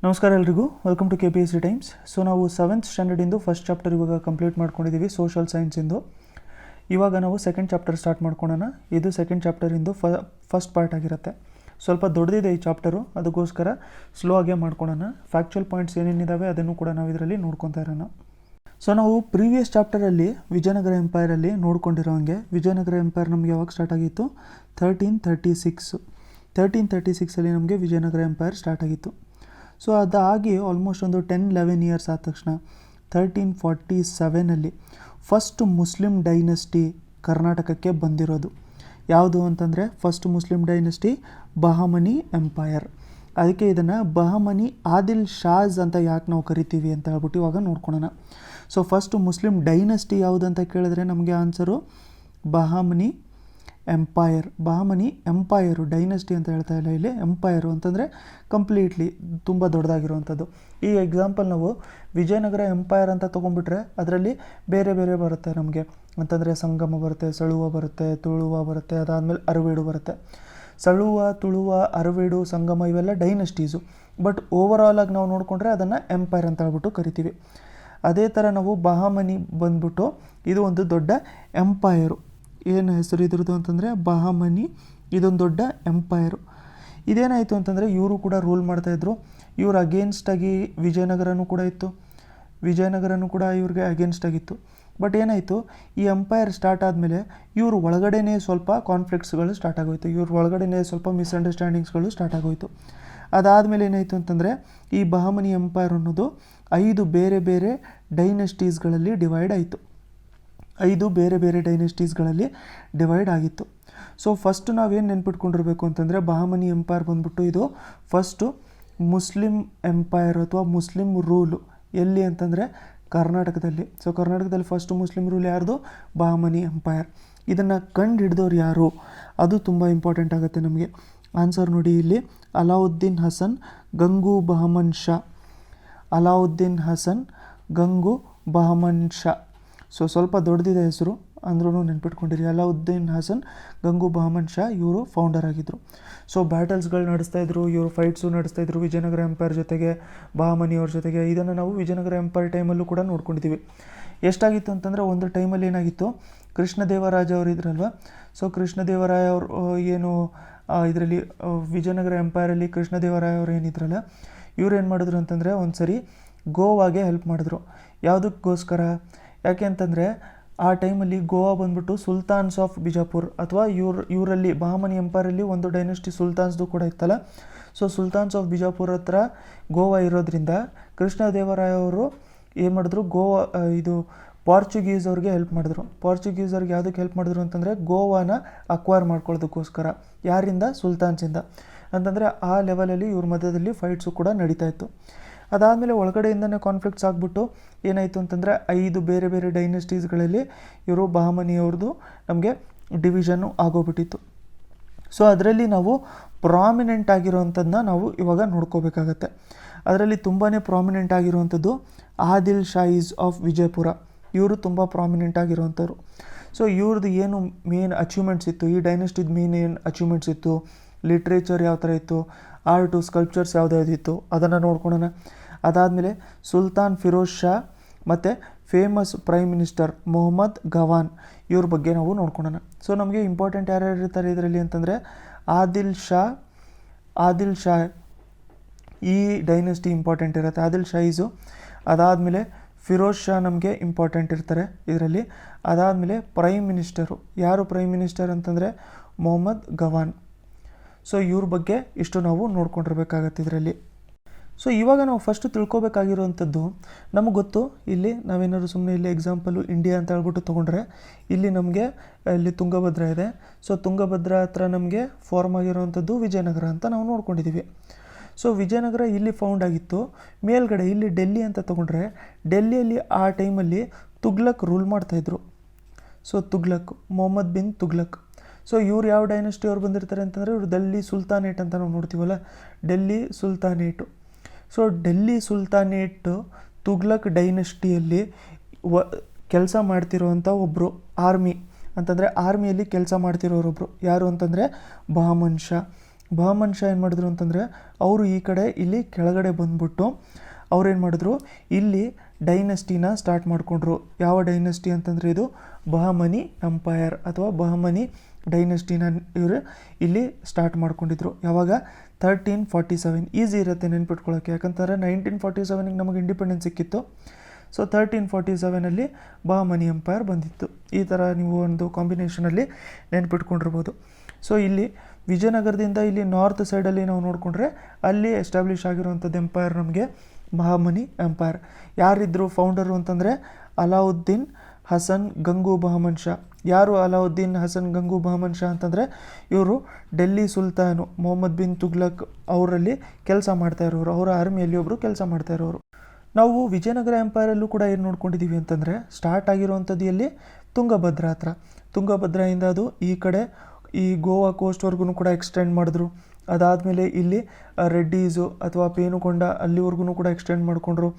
ನಮಸ್ಕಾರ ಎಲ್ರಿಗೂ, welcome to KPSC times. So ನಾವು 7th ಸ್ಟ್ಯಾಂಡರ್ಡಿಂದು ಫಸ್ಟ್ ಚಾಪ್ಟರ್ ಇವಾಗ ಕಂಪ್ಲೀಟ್ ಮಾಡ್ಕೊಂಡಿದ್ದೀವಿ, ಸೋಷಲ್ ಸೈನ್ಸಿಂದು. ಇವಾಗ ನಾವು ಸೆಕೆಂಡ್ ಚಾಪ್ಟರ್ ಸ್ಟಾರ್ಟ್ ಮಾಡ್ಕೊಳ್ಳೋಣ. ಇದು ಸೆಕೆಂಡ್ ಚಾಪ್ಟರಿಂದು ಫಸ್ಟ್ ಪಾರ್ಟ್ ಆಗಿರುತ್ತೆ. ಸ್ವಲ್ಪ ದೊಡ್ಡದಿದೆ ಈ ಚಾಪ್ಟರು, ಅದಕ್ಕೋಸ್ಕರ ಸ್ಲೋ ಆಗೇ ಮಾಡ್ಕೊಳ್ಳೋಣ. ಫ್ಯಾಕ್ಚುಯಲ್ ಪಾಯಿಂಟ್ಸ್ ಏನೇನಿದ್ದಾವೆ ಅದನ್ನು ಕೂಡ ನಾವು ಇದರಲ್ಲಿ ನೋಡ್ಕೊತಾ ಇರೋಣ. ಸೊ ನಾವು ಪ್ರೀವಿಯಸ್ ಚಾಪ್ಟರಲ್ಲಿ ವಿಜಯನಗರ ಎಂಪೈರಲ್ಲಿ ನೋಡ್ಕೊಂಡಿರೋ ಹಂಗೆ, ವಿಜಯನಗರ ಎಂಪೈರ್ ನಮಗೆ ಯಾವಾಗ ಸ್ಟಾರ್ಟ್ ಆಗಿತ್ತು? 1336 ನಮಗೆ ವಿಜಯನಗರ ಎಂಪೈರ್ ಸ್ಟಾರ್ಟ್ ಆಗಿತ್ತು. ಸೊ ಅದಾಗಿ ಆಲ್ಮೋಸ್ಟ್ ಒಂದು 10-11 ಇಯರ್ಸ್ ಆದ ತಕ್ಷಣ 1347 ಫಸ್ಟ್ ಮುಸ್ಲಿಂ ಡೈನೆಸ್ಟಿ ಕರ್ನಾಟಕಕ್ಕೆ ಬಂದಿರೋದು. ಯಾವುದು ಅಂತಂದರೆ first Muslim dynasty Bahmani empire. ಅದಕ್ಕೆ ಇದನ್ನು ಬಹಮನಿ ಆದಿಲ್ ಶಾಸ್ ಅಂತ ಯಾಕೆ ನಾವು ಕರಿತೀವಿ ಅಂತ ಹೇಳ್ಬಿಟ್ಟು ಇವಾಗ ನೋಡ್ಕೊಳ್ಳೋಣ. ಸೊ ಫಸ್ಟ್ ಮುಸ್ಲಿಂ ಡೈನೆಸ್ಟಿ ಯಾವುದು ಅಂತ ಕೇಳಿದ್ರೆ ನಮಗೆ answer Bahmani empire. Bahmani empire, dynasty ಅಂತ ಹೇಳ್ತಾ ಇಲ್ಲ ಇಲ್ಲಿ, ಎಂಪೈರು ಅಂತಂದರೆ ಕಂಪ್ಲೀಟ್ಲಿ ತುಂಬ ದೊಡ್ಡದಾಗಿರುವಂಥದ್ದು. ಈ ಎಕ್ಸಾಂಪಲ್ ನಾವು ವಿಜಯನಗರ ಎಂಪೈರ್ ಅಂತ ತೊಗೊಂಡ್ಬಿಟ್ರೆ ಅದರಲ್ಲಿ ಬೇರೆ ಬೇರೆ ಬರುತ್ತೆ ನಮಗೆ. ಅಂತಂದರೆ ಸಂಗಮ ಬರುತ್ತೆ, ಸಳುವ ಬರುತ್ತೆ, ತುಳುವ ಬರುತ್ತೆ, ಅದಾದಮೇಲೆ ಅರವೇಡು ಬರುತ್ತೆ. ಸಳುವ, ತುಳುವ, ಅರವೇಡು, ಸಂಗಮ ಇವೆಲ್ಲ ಡೈನೆಸ್ಟೀಸು. ಬಟ್ ಓವರಾಲ್ ಆಗಿ ನಾವು ನೋಡಿಕೊಂಡ್ರೆ ಅದನ್ನು ಎಂಪೈರ್ ಅಂತ ಹೇಳ್ಬಿಟ್ಟು ಕರಿತೀವಿ. ಅದೇ ಥರ ನಾವು ಬಹಮನಿ ಬಂದ್ಬಿಟ್ಟು ಇದು ಒಂದು ದೊಡ್ಡ ಎಂಪೈರು. ಏನು ಹೆಸರು ಇದ್ರದ್ದು ಅಂತಂದರೆ ಬಹಮನಿ, ಇದೊಂದು ದೊಡ್ಡ ಎಂಪೈರು. ಇದೇನಾಯಿತು ಅಂತಂದರೆ ಇವರು ಕೂಡ ರೂಲ್ ಮಾಡ್ತಾಯಿದ್ರು. ಇವ್ರ ಅಗೇನ್ಸ್ಟಾಗಿ ವಿಜಯನಗರನೂ ಕೂಡ ಇತ್ತು, ವಿಜಯನಗರನೂ ಕೂಡ ಇವ್ರಿಗೆ ಅಗೇನ್ಸ್ಟ್ ಆಗಿತ್ತು. ಬಟ್ ಏನಾಯಿತು, ಈ ಎಂಪೈರ್ ಸ್ಟಾರ್ಟ್ ಆದಮೇಲೆ ಇವ್ರ ಒಳಗಡೆನೇ ಸ್ವಲ್ಪ ಕಾನ್ಫ್ಲಿಕ್ಟ್ಸ್ಗಳು ಸ್ಟಾರ್ಟ್ ಆಗೋಯಿತು, ಇವ್ರ ಒಳಗಡೆನೇ ಸ್ವಲ್ಪ ಮಿಸ್ಅಂಡರ್ಸ್ಟ್ಯಾಂಡಿಂಗ್ಸ್ಗಳು ಸ್ಟಾರ್ಟ್ ಆಗೋಯಿತು. ಅದಾದಮೇಲೆ ಏನಾಯಿತು ಅಂತಂದರೆ ಈ ಬಹಮನಿ ಎಂಪೈರ್ ಅನ್ನೋದು 5 ಬೇರೆ ಬೇರೆ ಡೈನೆಸ್ಟೀಸ್ಗಳಲ್ಲಿ ಡಿವೈಡ್ ಆಯಿತು. 5 ಬೇರೆ ಬೇರೆ ಡೈನೆಸ್ಟೀಸ್ಗಳಲ್ಲಿ ಡಿವೈಡ್ ಆಗಿತ್ತು. ಸೊ ಫಸ್ಟು ನಾವೇನು ನೆನ್ಪಿಟ್ಕೊಂಡಿರ್ಬೇಕು ಅಂತಂದರೆ ಬಹಮನಿ ಎಂಪೈರ್ ಬಂದ್ಬಿಟ್ಟು ಇದು ಫಸ್ಟು ಮುಸ್ಲಿಂ ಎಂಪೈರ್ ಅಥವಾ ಮುಸ್ಲಿಂ ರೂಲು ಎಲ್ಲಿ ಅಂತಂದರೆ ಕರ್ನಾಟಕದಲ್ಲಿ. ಸೊ ಕರ್ನಾಟಕದಲ್ಲಿ ಫಸ್ಟ್ ಮುಸ್ಲಿಂ ರೂಲ್ ಯಾರ್ದು? ಬಹಮನಿ ಎಂಪೈರ್. ಇದನ್ನು ಕಂಡು ಹಿಡಿದವ್ರು ಯಾರು? ಅದು ತುಂಬ ಇಂಪಾರ್ಟೆಂಟ್ ಆಗುತ್ತೆ ನಮಗೆ. ಆನ್ಸರ್ ನೋಡಿ ಇಲ್ಲಿ, ಅಲಾವುದ್ದೀನ್ ಹಸನ್ ಗಂಗು ಬಹಮನ್ ಶಾ. ಅಲಾವುದ್ದೀನ್ ಹಸನ್ ಗಂಗು ಬಹಮನ್ ಶಾ. ಸೊ ಸ್ವಲ್ಪ ದೊಡ್ಡದಿದೆ ಹೆಸರು, ಅಂದ್ರೂ ನೆನ್ಪಿಟ್ಕೊಂಡಿರಿ. ಅಲಾವುದ್ದೀನ್ ಹಸನ್ ಗಂಗು ಬಹಮನ್ ಶಾ ಇವರು ಫೌಂಡರ್ ಆಗಿದ್ದರು. ಸೊ ಬ್ಯಾಟಲ್ಸ್ಗಳು ನಡೆಸ್ತಾಯಿದ್ರು, ಇವರು ಫೈಟ್ಸು ನಡೆಸ್ತಾಯಿದ್ರು ವಿಜಯನಗರ ಎಂಪೈರ್ ಜೊತೆಗೆ, ಬಹಮನಿಯವ್ರ ಜೊತೆಗೆ. ಇದನ್ನು ನಾವು ವಿಜಯನಗರ ಎಂಪೈರ್ ಟೈಮಲ್ಲೂ ಕೂಡ ನೋಡ್ಕೊಂಡಿದ್ದೀವಿ. ಎಷ್ಟಾಗಿತ್ತು ಅಂತಂದರೆ ಒಂದು ಟೈಮಲ್ಲಿ ಏನಾಗಿತ್ತು, ಕೃಷ್ಣದೇವರಾಜ ಅವರು ಇದ್ರಲ್ವ. ಸೊ ಕೃಷ್ಣದೇವರಾಯ ಅವರು ಏನು ಇದರಲ್ಲಿ ವಿಜಯನಗರ ಎಂಪೈರಲ್ಲಿ ಕೃಷ್ಣದೇವರಾಯ ಅವರು ಏನಿದ್ರಲ್ಲ, ಇವ್ರು ಏನು ಮಾಡಿದ್ರು ಅಂತಂದರೆ ಒಂದು ಸರಿ ಗೋವಾಗೆ ಹೆಲ್ಪ್ ಮಾಡಿದ್ರು. ಯಾವುದಕ್ಕೋಸ್ಕರ? ಯಾಕೆ ಅಂತಂದರೆ ಆ ಟೈಮಲ್ಲಿ ಗೋವಾ ಬಂದ್ಬಿಟ್ಟು ಸುಲ್ತಾನ್ಸ್ ಆಫ್ ಬಿಜಾಪುರ್ ಅಥವಾ ಇವರಲ್ಲಿ ಬಹಮನಿ ಎಂಪೈರಲ್ಲಿ ಒಂದು ಡೈನೆಸ್ಟಿ ಸುಲ್ತಾನ್ಸ್ದು ಕೂಡ ಇತ್ತಲ್ಲ. ಸೊ ಸುಲ್ತಾನ್ಸ್ ಆಫ್ ಬಿಜಾಪುರ್ ಹತ್ರ ಗೋವಾ ಇರೋದ್ರಿಂದ ಕೃಷ್ಣದೇವರಾಯ ಅವರು ಏನು ಮಾಡಿದ್ರು, ಗೋವಾ ಇದು ಪಾರ್ಚುಗೀಸ್ ಅವ್ರಿಗೆ ಹೆಲ್ಪ್ ಮಾಡಿದ್ರು. ಪಾರ್ಚುಗೀಸ್ ಅವ್ರಿಗೆ ಯಾವುದಕ್ಕೆ ಹೆಲ್ಪ್ ಮಾಡಿದ್ರು ಅಂತಂದರೆ ಗೋವಾನ ಅಕ್ವೈರ್ ಮಾಡ್ಕೊಳ್ಳೋದಕ್ಕೋಸ್ಕರ. ಯಾರಿಂದ? ಸುಲ್ತಾನ್ಸಿಂದ. ಅಂತಂದರೆ ಆ ಲೆವೆಲಲ್ಲಿ ಇವ್ರ ಮಧ್ಯದಲ್ಲಿ ಫೈಟ್ಸು ಕೂಡ ನಡೀತಾ ಇತ್ತು. ಅದಾದಮೇಲೆ ಒಳಗಡೆಯಿಂದನೇ ಕಾನ್ಫ್ಲಿಕ್ಟ್ಸ್ ಆಗಿಬಿಟ್ಟು ಏನಾಯಿತು ಅಂತಂದರೆ 5 ಬೇರೆ ಬೇರೆ ಡೈನೆಸ್ಟೀಸ್ಗಳಲ್ಲಿ ಇವರು ಬಹಮನಿಯವ್ರದ್ದು ನಮಗೆ ಡಿವಿಷನ್ನು ಆಗೋಗ್ಬಿಟ್ಟಿತ್ತು. ಸೊ ಅದರಲ್ಲಿ ನಾವು ಪ್ರಾಮಿನೆಂಟ್ ಆಗಿರೋವಂಥದ್ದನ್ನ ನಾವು ಇವಾಗ ನೋಡ್ಕೋಬೇಕಾಗತ್ತೆ. ಅದರಲ್ಲಿ ತುಂಬಾ ಪ್ರಾಮಿನೆಂಟ್ ಆಗಿರುವಂಥದ್ದು ಆದಿಲ್ ಶಾಹೀಸ್ ಆಫ್ ವಿಜಯಪುರ. ಇವರು ತುಂಬ ಪ್ರಾಮಿನೆಂಟ್ ಆಗಿರುವಂಥವ್ರು. ಸೊ ಇವ್ರದ್ದು ಏನು ಮೇನ್ ಅಚೀವ್ಮೆಂಟ್ಸ್ ಇತ್ತು, ಈ ಡೈನೆಸ್ಟಿದ ಮೇನ್ ಏನು ಅಚೀವ್ಮೆಂಟ್ಸ್ ಇತ್ತು, ಲಿಟ್ರೇಚರ್ ಯಾವ ಥರ ಇತ್ತು, ಆರ್ಟು ಸ್ಕಲ್ಪ್ಚರ್ಸ್ ಯಾವುದ್ಯಾವುದಿತ್ತು ಅದನ್ನು ನೋಡ್ಕೊಳ್ಳೋಣ. ಅದಾದಮೇಲೆ ಸುಲ್ತಾನ್ ಫಿರೋಜ್ ಶಾ ಮತ್ತು famous prime minister Mohammed Gawan ಇವ್ರ ಬಗ್ಗೆ ನಾವು ನೋಡ್ಕೊಳ್ಳೋಣ. ಸೊ ನಮಗೆ ಇಂಪಾರ್ಟೆಂಟ್ ಯಾರ್ಯಾರು ಇರ್ತಾರೆ ಇದರಲ್ಲಿ ಅಂತಂದರೆ ಆದಿಲ್ ಶಾ ಈ ಡೈನೆಸ್ಟಿ ಇಂಪಾರ್ಟೆಂಟ್ ಇರುತ್ತೆ, ಆದಿಲ್ ಶಾಹೀಸು. ಅದಾದಮೇಲೆ ಫಿರೋಜ್ ಶಾ ನಮಗೆ ಇಂಪಾರ್ಟೆಂಟ್ ಇರ್ತಾರೆ ಇದರಲ್ಲಿ. ಅದಾದಮೇಲೆ ಪ್ರೈಮ್ ಮಿನಿಸ್ಟರು ಯಾರು? ಪ್ರೈಮ್ ಮಿನಿಸ್ಟರ್ ಅಂತಂದರೆ ಮೊಹಮ್ಮದ್ ಗವಾನ್. ಸೊ ಇವ್ರ ಬಗ್ಗೆ ಇಷ್ಟು ನಾವು ನೋಡ್ಕೊಂಡಿರ್ಬೇಕಾಗತ್ತೆ ಇದರಲ್ಲಿ. ಸೊ ಇವಾಗ ನಾವು ಫಸ್ಟು ತಿಳ್ಕೊಬೇಕಾಗಿರುವಂಥದ್ದು, ನಮಗೆ ಗೊತ್ತು ಇಲ್ಲಿ ನಾವೇನಾದ್ರು ಸುಮ್ಮನೆ ಇಲ್ಲಿ ಎಕ್ಸಾಂಪಲು ಇಂಡಿಯಾ ಅಂತ ಹೇಳ್ಬಿಟ್ಟು ತೊಗೊಂಡ್ರೆ ಇಲ್ಲಿ ನಮಗೆ ಇಲ್ಲಿ ತುಂಗಭದ್ರಾ ಇದೆ. ಸೊ ತುಂಗಭದ್ರಾ ಹತ್ರ ನಮಗೆ ಫಾರ್ಮ್ ಆಗಿರುವಂಥದ್ದು ವಿಜಯನಗರ ಅಂತ ನಾವು ನೋಡ್ಕೊಂಡಿದ್ದೀವಿ. ಸೊ ವಿಜಯನಗರ ಇಲ್ಲಿ ಫೌಂಡ್ ಆಗಿತ್ತು. ಮೇಲ್ಗಡೆ ಇಲ್ಲಿ ಡೆಲ್ಲಿ ಅಂತ ತೊಗೊಂಡ್ರೆ ಡೆಲ್ಲಿಯಲ್ಲಿ ಆ ಟೈಮಲ್ಲಿ ತುಗ್ಲಕ್ ರೂಲ್ ಮಾಡ್ತಾಯಿದ್ರು. ಸೊ ತುಗ್ಲಕ್, ಮೊಹಮ್ಮದ್ ಬಿನ್ ತುಗ್ಲಕ್. ಸೊ ಇವ್ರು ಯಾವ ಡೈನೆಸ್ಟಿ ಅವ್ರು ಬಂದಿರ್ತಾರೆ ಅಂತಂದರೆ ಇವರು ಡೆಲ್ಲಿ ಸುಲ್ತಾನೇಟ್ ಅಂತ ನಾವು ನೋಡ್ತೀವಲ್ಲ, ಡೆಲ್ಲಿ ಸುಲ್ತಾನೇಟು. ಸೊ ಡೆಲ್ಲಿ ಸುಲ್ತಾನೇಟ್ ತುಗ್ಲಕ್ ಡೈನೆಸ್ಟಿಯಲ್ಲಿ ಕೆಲಸ ಮಾಡ್ತಿರೋವಂಥ ಒಬ್ಬರು ಆರ್ಮಿ ಅಂತಂದರೆ ಆರ್ಮಿಯಲ್ಲಿ ಕೆಲಸ ಮಾಡ್ತಿರೋರೊಬ್ಬರು ಯಾರು ಅಂತಂದರೆ ಬಹಮನ್ ಶಾ. ಬಹಮನ್ ಶಾ ಏನು ಮಾಡಿದ್ರು ಅಂತಂದರೆ ಅವರು ಈ ಕಡೆ ಇಲ್ಲಿ ಕೆಳಗಡೆ ಬಂದ್ಬಿಟ್ಟು ಅವ್ರೇನು ಮಾಡಿದ್ರು ಇಲ್ಲಿ ಡೈನೆಸ್ಟಿನ ಸ್ಟಾರ್ಟ್ ಮಾಡಿಕೊಂಡ್ರು. ಯಾವ ಡೈನೆಸ್ಟಿ ಅಂತಂದರೆ ಇದು ಬಹಮನಿ ಎಂಪೈರ್ ಅಥವಾ ಬಹಮನಿ ಡೈನೆಸ್ಟಿನ ಇವರು ಇಲ್ಲಿ ಸ್ಟಾರ್ಟ್ ಮಾಡ್ಕೊಂಡಿದ್ರು. ಯಾವಾಗ 1347. ಈಸಿ ಇರುತ್ತೆ ನೆನ್ಪಿಟ್ಕೊಳ್ಳೋಕ್ಕೆ, ಯಾಕಂತಂದರೆ 1947ಗೆ ನಮಗೆ ಇಂಡಿಪೆಂಡೆನ್ಸ್ ಸಿಕ್ಕಿತ್ತು. ಸೊ 1347ಅಲ್ಲಿ ಬಹಮನಿ ಎಂಪೈರ್ ಬಂದಿತ್ತು. ಈ ಥರ ನೀವು ಒಂದು ಕಾಂಬಿನೇಷನಲ್ಲಿ ನೆನ್ಪಿಟ್ಕೊಂಡಿರ್ಬೋದು. ಸೊ ಇಲ್ಲಿ ವಿಜಯನಗರದಿಂದ ಇಲ್ಲಿ ನಾರ್ತ್ ಸೈಡಲ್ಲಿ ನಾವು ನೋಡಿಕೊಂಡ್ರೆ ಅಲ್ಲಿ ಎಸ್ಟಾಬ್ಲಿಷ್ ಆಗಿರುವಂಥದ್ದು ಎಂಪೈರ್ ನಮಗೆ ಬಹಮನಿ ಎಂಪೈರ್. ಯಾರಿದ್ರು ಫೌಂಡರು ಅಂತಂದರೆ ಅಲಾವುದ್ದೀನ್ ಹಸನ್ ಗಂಗು ಬಹಮನ್ ಶಾ. ಯಾರು ಅಲಾವುದ್ದೀನ್ ಹಸನ್ ಗಂಗು ಬಹಮನ್ ಶಾ ಅಂತಂದರೆ ಇವರು ಡೆಲ್ಲಿ ಸುಲ್ತಾನು ಮೊಹಮ್ಮದ್ ಬಿನ್ ತುಗ್ಲಕ್ ಅವರಲ್ಲಿ ಕೆಲಸ ಮಾಡ್ತಾ ಇರೋರು, ಅವರ ಆರ್ಮಿಯಲ್ಲಿ ಒಬ್ಬರು ಕೆಲಸ ಮಾಡ್ತಾ ಇರೋರು. ನಾವು ವಿಜಯನಗರ ಎಂಪೈರಲ್ಲೂ ಕೂಡ ಏನು ನೋಡ್ಕೊಂಡಿದ್ದೀವಿ ಅಂತಂದರೆ ಸ್ಟಾರ್ಟ್ ಆಗಿರುವಂಥದ್ದು ಎಲ್ಲಿ ತುಂಗಭದ್ರಾ ಹತ್ರ. ತುಂಗಭದ್ರಾಯಿಂದ ಅದು ಈ ಕಡೆ ಈ ಗೋವಾ ಕೋಸ್ಟ್ವರೆಗೂ ಕೂಡ ಎಕ್ಸ್ಟೆಂಡ್ ಮಾಡಿದ್ರು. ಅದಾದಮೇಲೆ ಇಲ್ಲಿ ರೆಡ್ಡೀಸು ಅಥವಾ ಪೇನುಕೊಂಡ ಅಲ್ಲಿವರೆಗೂ ಕೂಡ ಎಕ್ಸ್ಟೆಂಡ್ ಮಾಡಿಕೊಂಡ್ರು.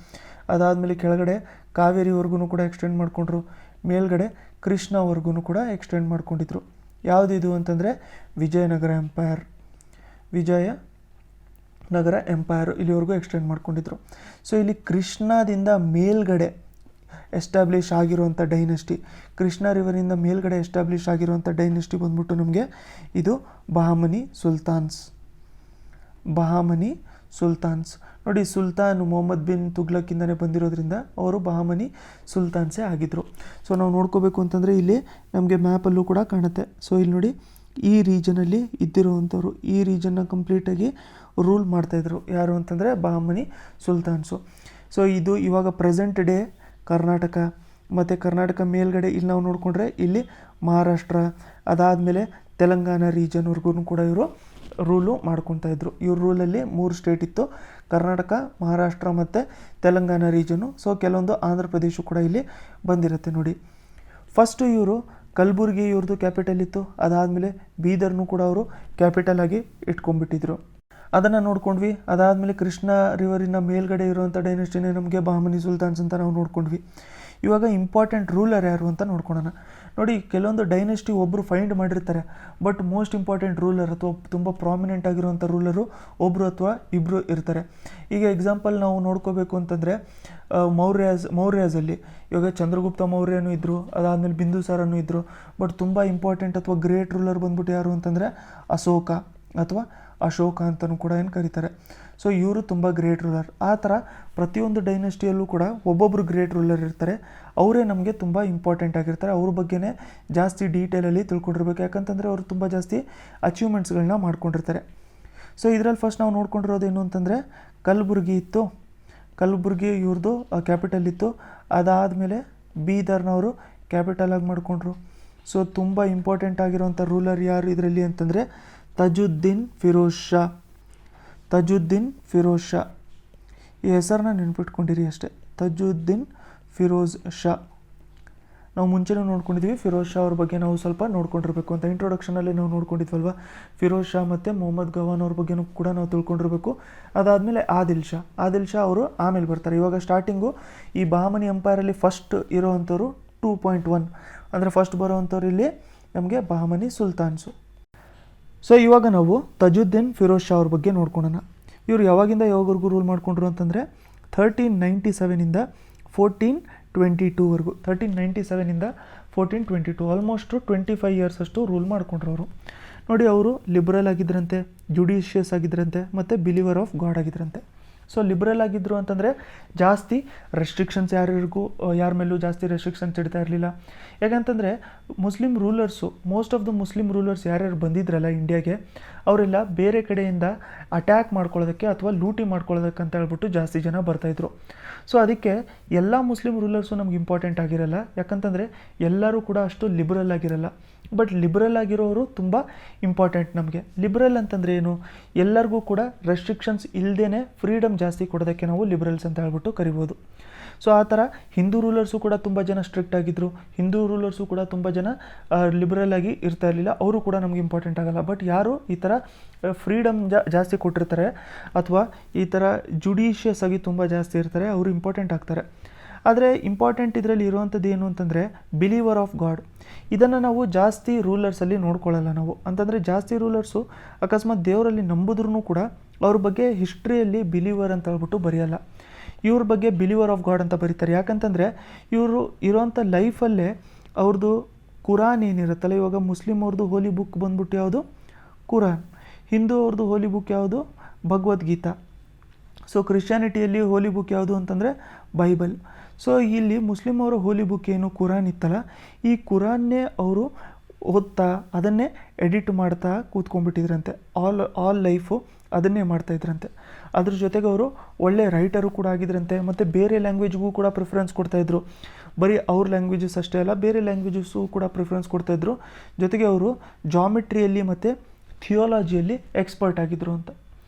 ಅದಾದಮೇಲೆ ಕೆಳಗಡೆ ಕಾವೇರಿವರೆಗೂ ಕೂಡ ಎಕ್ಸ್ಟೆಂಡ್ ಮಾಡಿಕೊಂಡ್ರು. ಮೇಲ್ಗಡೆ ಕೃಷ್ಣವರೆಗೂ ಕೂಡ ಎಕ್ಸ್ಟೆಂಡ್ ಮಾಡ್ಕೊಂಡಿದ್ರು. ಯಾವುದಿದು ಅಂತಂದರೆ ವಿಜಯನಗರ ಎಂಪೈರ್. ವಿಜಯನಗರ ಎಂಪೈರ್ ಇಲ್ಲಿವರೆಗೂ ಎಕ್ಸ್ಟೆಂಡ್ ಮಾಡ್ಕೊಂಡಿದ್ರು. ಸೊ ಇಲ್ಲಿ ಕೃಷ್ಣದಿಂದ ಮೇಲ್ಗಡೆ ಎಸ್ಟಾಬ್ಲಿಷ್ ಆಗಿರುವಂಥ ಡೈನೆಸ್ಟಿ, ಕೃಷ್ಣ ರಿವರಿಂದ ಮೇಲ್ಗಡೆ ಎಸ್ಟಾಬ್ಲಿಷ್ ಆಗಿರುವಂಥ ಡೈನೆಸ್ಟಿ ಬಂದ್ಬಿಟ್ಟು ನಮಗೆ ಇದು ಬಹಮನಿ ಸುಲ್ತಾನ್ಸ್. ಬಹಮನಿ ಸುಲ್ತಾನ್ಸ್ ನೋಡಿ, ಸುಲ್ತಾನ್ ಮೊಹಮ್ಮದ್ ಬಿನ್ ತುಗ್ಲಕ್ಕಿಂದನೇ ಬಂದಿರೋದ್ರಿಂದ ಅವರು ಬಹಮನಿ ಸುಲ್ತಾನ್ಸೇ ಆಗಿದ್ದರು. ಸೊ ನಾವು ನೋಡ್ಕೋಬೇಕು ಅಂತಂದರೆ ಇಲ್ಲಿ ನಮಗೆ ಮ್ಯಾಪಲ್ಲೂ ಕೂಡ ಕಾಣುತ್ತೆ. ಸೊ ಇಲ್ಲಿ ನೋಡಿ, ಈ ರೀಜನಲ್ಲಿ ಇದ್ದಿರುವಂಥವ್ರು ಈ ರೀಜನ್ನ ಕಂಪ್ಲೀಟಾಗಿ ರೂಲ್ ಮಾಡ್ತಾಯಿದ್ರು. ಯಾರು ಅಂತಂದರೆ ಬಹಮನಿ ಸುಲ್ತಾನ್ಸು. ಸೊ ಇದು ಇವಾಗ ಪ್ರೆಸೆಂಟ್ ಡೇ ಕರ್ನಾಟಕ, ಮತ್ತು ಕರ್ನಾಟಕ ಮೇಲ್ಗಡೆ ಇಲ್ಲಿ ನಾವು ನೋಡಿಕೊಂಡ್ರೆ ಇಲ್ಲಿ ಮಹಾರಾಷ್ಟ್ರ, ಅದಾದಮೇಲೆ ತೆಲಂಗಾಣ ರೀಜನ್ವರೆಗೂ ಕೂಡ ಇವರು ರೂಲು ಮಾಡ್ಕೊತಾ ಇದ್ರು. ಇವ್ರ ರೂಲಲ್ಲಿ 3 ಸ್ಟೇಟ್ ಇತ್ತು, ಕರ್ನಾಟಕ, ಮಹಾರಾಷ್ಟ್ರ ಮತ್ತು ತೆಲಂಗಾಣ ರೀಜನು. ಸೊ ಕೆಲವೊಂದು ಆಂಧ್ರ ಪ್ರದೇಶ ಕೂಡ ಇಲ್ಲಿ ಬಂದಿರುತ್ತೆ ನೋಡಿ. ಫಸ್ಟು ಇವರು ಕಲಬುರ್ಗಿ ಇವ್ರದ್ದು ಕ್ಯಾಪಿಟಲ್ ಇತ್ತು, ಅದಾದಮೇಲೆ ಬೀದರ್ನೂ ಕೂಡ ಅವರು ಕ್ಯಾಪಿಟಲ್ ಆಗಿ ಇಟ್ಕೊಂಡ್ಬಿಟ್ಟಿದ್ರು. ಅದನ್ನು ನೋಡ್ಕೊಂಡ್ವಿ. ಅದಾದಮೇಲೆ ಕೃಷ್ಣ ರಿವರಿನ ಮೇಲ್ಗಡೆ ಇರುವಂಥ ಡೈನೆಸ್ಟಿನೇ ನಮಗೆ ಬಹಮನಿ ಸುಲ್ತಾನ್ಸ್ ಅಂತ ನಾವು ನೋಡ್ಕೊಂಡ್ವಿ. ಇವಾಗ ಇಂಪಾರ್ಟೆಂಟ್ ರೂಲರ್ ಯಾರು ಅಂತ ನೋಡ್ಕೊಳ್ಳೋಣ. ನೋಡಿ, ಕೆಲವೊಂದು ಡೈನೆಸ್ಟಿ ಒಬ್ಬರು ಫೈಂಡ್ ಮಾಡಿರ್ತಾರೆ, ಬಟ್ ಮೋಸ್ಟ್ ಇಂಪಾರ್ಟೆಂಟ್ ರೂಲರ್ ಅಥವಾ ತುಂಬ ಪ್ರಾಮಿನೆಂಟ್ ಆಗಿರುವಂಥ ರೂಲರು ಒಬ್ಬರು ಅಥವಾ ಇಬ್ಬರು ಇರ್ತಾರೆ. ಈಗ ಎಕ್ಸಾಂಪಲ್ ನಾವು ನೋಡ್ಕೋಬೇಕು ಅಂತಂದರೆ ಮೌರ್ಯಾಸಲ್ಲಿ ಇವಾಗ ಚಂದ್ರಗುಪ್ತ ಮೌರ್ಯನೂ ಇದ್ದರು, ಅದಾದಮೇಲೆ ಬಿಂದುಸಾರನೂ ಇದ್ದರು. ಬಟ್ ತುಂಬ ಇಂಪಾರ್ಟೆಂಟ್ ಅಥವಾ ಗ್ರೇಟ್ ರೂಲರ್ ಬಂದ್ಬಿಟ್ಟು ಯಾರು ಅಂತಂದರೆ ಅಶೋಕ ಅಥವಾ ಅಶೋಕ ಅಂತಲೂ ಕೂಡ ಏನು ಕರೀತಾರೆ. ಸೊ ಇವರು ತುಂಬ ಗ್ರೇಟ್ ರೂಲರ್. ಆ ಥರ ಪ್ರತಿಯೊಂದು ಡೈನೆಸ್ಟಿಯಲ್ಲೂ ಕೂಡ ಒಬ್ಬೊಬ್ಬರು ಗ್ರೇಟ್ ರೂಲರ್ ಇರ್ತಾರೆ. ಅವರೇ ನಮಗೆ ತುಂಬ ಇಂಪಾರ್ಟೆಂಟ್ ಆಗಿರ್ತಾರೆ. ಅವ್ರ ಬಗ್ಗೆನೇ ಜಾಸ್ತಿ ಡೀಟೇಲಲ್ಲಿ ತಿಳ್ಕೊಂಡಿರ್ಬೇಕು, ಯಾಕಂತಂದರೆ ಅವರು ತುಂಬ ಜಾಸ್ತಿ ಅಚೀವ್ಮೆಂಟ್ಸ್ಗಳನ್ನ ಮಾಡ್ಕೊಂಡಿರ್ತಾರೆ. ಸೊ ಇದರಲ್ಲಿ ಫಸ್ಟ್ ನಾವು ನೋಡ್ಕೊಂಡಿರೋದು ಏನು ಅಂತಂದರೆ ಕಲಬುರ್ಗಿ ಇತ್ತು. ಕಲಬುರ್ಗಿ ಇವ್ರದ್ದು ಕ್ಯಾಪಿಟಲ್ ಇತ್ತು. ಅದಾದಮೇಲೆ ಬೀದರ್ನವರು ಕ್ಯಾಪಿಟಲ್ ಆಗಿ ಮಾಡಿಕೊಂಡ್ರು. ಸೊ ತುಂಬ ಇಂಪಾರ್ಟೆಂಟ್ ಆಗಿರೋಂಥ ರೂಲರ್ ಯಾರು ಇದರಲ್ಲಿ ಅಂತಂದರೆ ತಜುದ್ದೀನ್ ಫಿರೋಜ್ ಶಾ. ತಜುದ್ದೀನ್ ಫಿರೋಜ್ ಶಾ ಈ ಹೆಸರನ್ನ ನೆನ್ಪಿಟ್ಕೊಂಡಿರಿ ಅಷ್ಟೇ. ತಜುದ್ದೀನ್ ಫಿರೋಜ್ ಶಾ ನಾವು ಮುಂಚೆನೂ ನೋಡ್ಕೊಂಡಿದ್ವಿ. ಫಿರೋಜ್ ಶಾ ಅವ್ರ ಬಗ್ಗೆ ನಾವು ಸ್ವಲ್ಪ ನೋಡ್ಕೊಂಡಿರ್ಬೇಕು ಅಂತ ಇಂಟ್ರೊಡಕ್ಷನಲ್ಲಿ ನಾವು ನೋಡ್ಕೊಂಡಿದ್ವಲ್ವ. ಫಿರೋಜ್ ಶಾ ಮತ್ತು ಮೊಹಮ್ಮದ್ ಗವಾನ್ ಅವ್ರ ಬಗ್ಗೆನೂ ಕೂಡ ನಾವು ತಿಳ್ಕೊಂಡಿರ್ಬೇಕು. ಅದಾದಮೇಲೆ ಆದಿಲ್ ಶಾ ಅವರು ಆಮೇಲೆ ಬರ್ತಾರೆ. ಇವಾಗ ಸ್ಟಾರ್ಟಿಂಗು ಈ ಬಹಮನಿ ಎಂಪೈರಲ್ಲಿ ಫಸ್ಟ್ ಇರೋವಂಥವ್ರು 2.1 ಅಂದರೆ ಫಸ್ಟ್ ಬರೋವಂಥವ್ರು ಇಲ್ಲಿ ನಮಗೆ ಬಹಮನಿ ಸುಲ್ತಾನ್ಸು. ಸೊ ಇವಾಗ ನಾವು ತಜುದ್ದೀನ್ ಫಿರೋಜ್ ಶಾ ಅವ್ರ ಬಗ್ಗೆ ನೋಡ್ಕೊಳ್ಳೋಣ. ಇವರು ಯಾವಾಗಿಂದ ಯಾವಾಗವರೆಗೂ ರೂಲ್ ಮಾಡಿಕೊಂಡ್ರು ಅಂತಂದರೆ 1397ಇಂದ 1422ವರೆಗೂ. 1397ಇಂದ 1422 ಆಲ್ಮೋಸ್ಟು 25 ಇಯರ್ಸ್ ಅಷ್ಟು ರೂಲ್ ಮಾಡಿಕೊಂಡ್ರು ಅವರು. ನೋಡಿ, ಅವರು ಲಿಬ್ರಲ್ ಆಗಿದ್ರಂತೆ, ಜುಡಿಷಿಯಸ್ ಆಗಿದ್ರಂತೆ ಮತ್ತು ಬಿಲೀವರ್ ಆಫ್ ಗಾಡ್ ಆಗಿದ್ರಂತೆ. ಸೊ ಲಿಬ್ರಲ್ ಆಗಿದ್ದರು ಅಂತಂದರೆ ಜಾಸ್ತಿ ರೆಸ್ಟ್ರಿಕ್ಷನ್ಸ್ ಯಾರ ಮೇಲೂ ಜಾಸ್ತಿ ರೆಸ್ಟ್ರಿಕ್ಷನ್ಸ್ ಇಡ್ತಾ ಇರಲಿಲ್ಲ. ಯಾಕಂತಂದರೆ Muslim rulers, most of the Muslim rulers ಯಾರ್ಯಾರು ಬಂದಿದ್ರಲ್ಲ ಇಂಡಿಯಾಗೆ, ಅವರೆಲ್ಲ ಬೇರೆ ಕಡೆಯಿಂದ ಅಟ್ಯಾಕ್ ಮಾಡ್ಕೊಳ್ಳೋದಕ್ಕೆ ಅಥವಾ ಲೂಟಿ ಮಾಡ್ಕೊಳ್ಳೋದಕ್ಕೆ ಅಂತ ಹೇಳ್ಬಿಟ್ಟು ಜಾಸ್ತಿ ಜನ ಬರ್ತಾಯಿದ್ರು. ಸೊ ಅದಕ್ಕೆ ಎಲ್ಲ ಮುಸ್ಲಿಂ ರೂಲರ್ಸು ನಮ್ಗೆ ಇಂಪಾರ್ಟೆಂಟ್ ಆಗಿರಲ್ಲ, ಯಾಕಂತಂದರೆ ಎಲ್ಲರೂ ಕೂಡ ಅಷ್ಟು ಲಿಬ್ರಲ್ ಆಗಿರಲ್ಲ. ಬಟ್ ಲಿಬ್ರಲ್ ಆಗಿರೋರು ತುಂಬ ಇಂಪಾರ್ಟೆಂಟ್ ನಮಗೆ. ಲಿಬ್ರಲ್ ಅಂತಂದರೆ ಏನು? ಎಲ್ಲರಿಗೂ ಕೂಡ ರೆಸ್ಟ್ರಿಕ್ಷನ್ಸ್ ಇಲ್ಲದೇ ಫ್ರೀಡಮ್ ಜಾಸ್ತಿ ಕೊಡೋದಕ್ಕೆ ನಾವು ಲಿಬ್ರಲ್ಸ್ ಅಂತ ಹೇಳ್ಬಿಟ್ಟು ಕರಿಬೋದು. ಸೊ ಆ ಥರ ಹಿಂದೂ ರೂಲರ್ಸು ಕೂಡ ತುಂಬ ಜನ ಸ್ಟ್ರಿಕ್ಟ್ ಆಗಿದ್ದರು. ಹಿಂದೂ ರೂಲರ್ಸು ಕೂಡ ತುಂಬ ಜನ ಲಿಬ್ರಲ್ ಆಗಿ ಇರ್ತಾ ಇರಲಿಲ್ಲ. ಅವರು ಕೂಡ ನಮಗೆ ಇಂಪಾರ್ಟೆಂಟ್ ಆಗಲ್ಲ. ಬಟ್ ಯಾರು ಈ ಥರ ಫ್ರೀಡಮ್ ಜಾಸ್ತಿ ಕೊಟ್ಟಿರ್ತಾರೆ ಅಥವಾ ಈ ಥರ ಜುಡಿಷಿಯಸ್ ಆಗಿ ತುಂಬ ಜಾಸ್ತಿ ಇರ್ತಾರೆ, ಅವರು ಇಂಪಾರ್ಟೆಂಟ್ ಆಗ್ತಾರೆ. ಆದರೆ ಇಂಪಾರ್ಟೆಂಟ್ ಇದರಲ್ಲಿ ಇರುವಂಥದ್ದು ಏನು ಅಂತಂದರೆ ಬಿಲೀವರ್ ಆಫ್ ಗಾಡ್. ಇದನ್ನು ನಾವು ಜಾಸ್ತಿ ರೂಲರ್ಸಲ್ಲಿ ನೋಡ್ಕೊಳ್ಳಲ್ಲ ನಾವು. ಅಂತಂದರೆ ಜಾಸ್ತಿ ರೂಲರ್ಸು ಅಕಸ್ಮಾತ್ ದೇವರಲ್ಲಿ ನಂಬಿದ್ರೂ ಕೂಡ ಅವ್ರ ಬಗ್ಗೆ ಹಿಸ್ಟ್ರಿಯಲ್ಲಿ ಬಿಲೀವರ್ ಅಂತ ಹೇಳ್ಬಿಟ್ಟು ಬರೆಯಲ್ಲ. ಇವ್ರ ಬಗ್ಗೆ ಬಿಲೀವರ್ ಆಫ್ ಗಾಡ್ ಅಂತ ಬರೀತಾರೆ. ಯಾಕಂತಂದರೆ ಇವರು ಇರೋವಂಥ ಲೈಫಲ್ಲೇ ಅವ್ರದ್ದು ಕುರಾನ್ ಏನಿರುತ್ತಲ್ಲ, ಇವಾಗ ಮುಸ್ಲಿಮ್ ಅವ್ರದ್ದು ಹೋಲಿ ಬುಕ್ ಬಂದ್ಬಿಟ್ಟು ಯಾವುದು ಕುರಾನ್, ಹಿಂದೂ ಅವ್ರದ್ದು ಹೋಲಿ ಬುಕ್ ಯಾವುದು ಭಗವದ್ಗೀತಾ. ಸೊ ಕ್ರಿಶ್ಚಿಯಾನಿಟಿಯಲ್ಲಿ ಹೋಲಿ ಬುಕ್ ಯಾವುದು ಅಂತಂದರೆ ಬೈಬಲ್. ಸೊ ಇಲ್ಲಿ ಮುಸ್ಲಿಮ್ ಅವರ ಹೋಲಿ ಬುಕ್ ಏನು ಕುರಾನ್ ಇತ್ತಲ್ಲ, ಈ ಕುರಾನ್ನೇ ಅವರು ಓದ್ತಾ ಅದನ್ನೇ ಎಡಿಟ್ ಮಾಡ್ತಾ ಕೂತ್ಕೊಂಡ್ಬಿಟ್ಟಿದ್ರಂತೆ. ಆಲ್ ಲೈಫು ಅದನ್ನೇ ಮಾಡ್ತಾಯಿದ್ರಂತೆ. ಅದ್ರ ಜೊತೆಗೆ ಅವರು ಒಳ್ಳೆ ರೈಟರು ಕೂಡ ಆಗಿದ್ರಂತೆ. ಮತ್ತು ಬೇರೆ ಲ್ಯಾಂಗ್ವೇಜ್ಗೂ ಕೂಡ ಪ್ರಿಫರೆನ್ಸ್ ಕೊಡ್ತಾಯಿದ್ರು. ಬರೀ ಅವ್ರ ಲ್ಯಾಂಗ್ವೇಜಸ್ ಅಷ್ಟೇ ಅಲ್ಲ, ಬೇರೆ ಲ್ಯಾಂಗ್ವೇಜಸ್ಸು ಕೂಡ ಪ್ರಿಫರೆನ್ಸ್ ಕೊಡ್ತಾಯಿದ್ರು. ಜೊತೆಗೆ ಅವರು ಜಾಮಿಟ್ರಿಯಲ್ಲಿ ಮತ್ತು ಥಿಯೋಲಾಜಿಯಲ್ಲಿ ಎಕ್ಸ್ಪರ್ಟ್ ಆಗಿದ್ದರು ಅಂತ.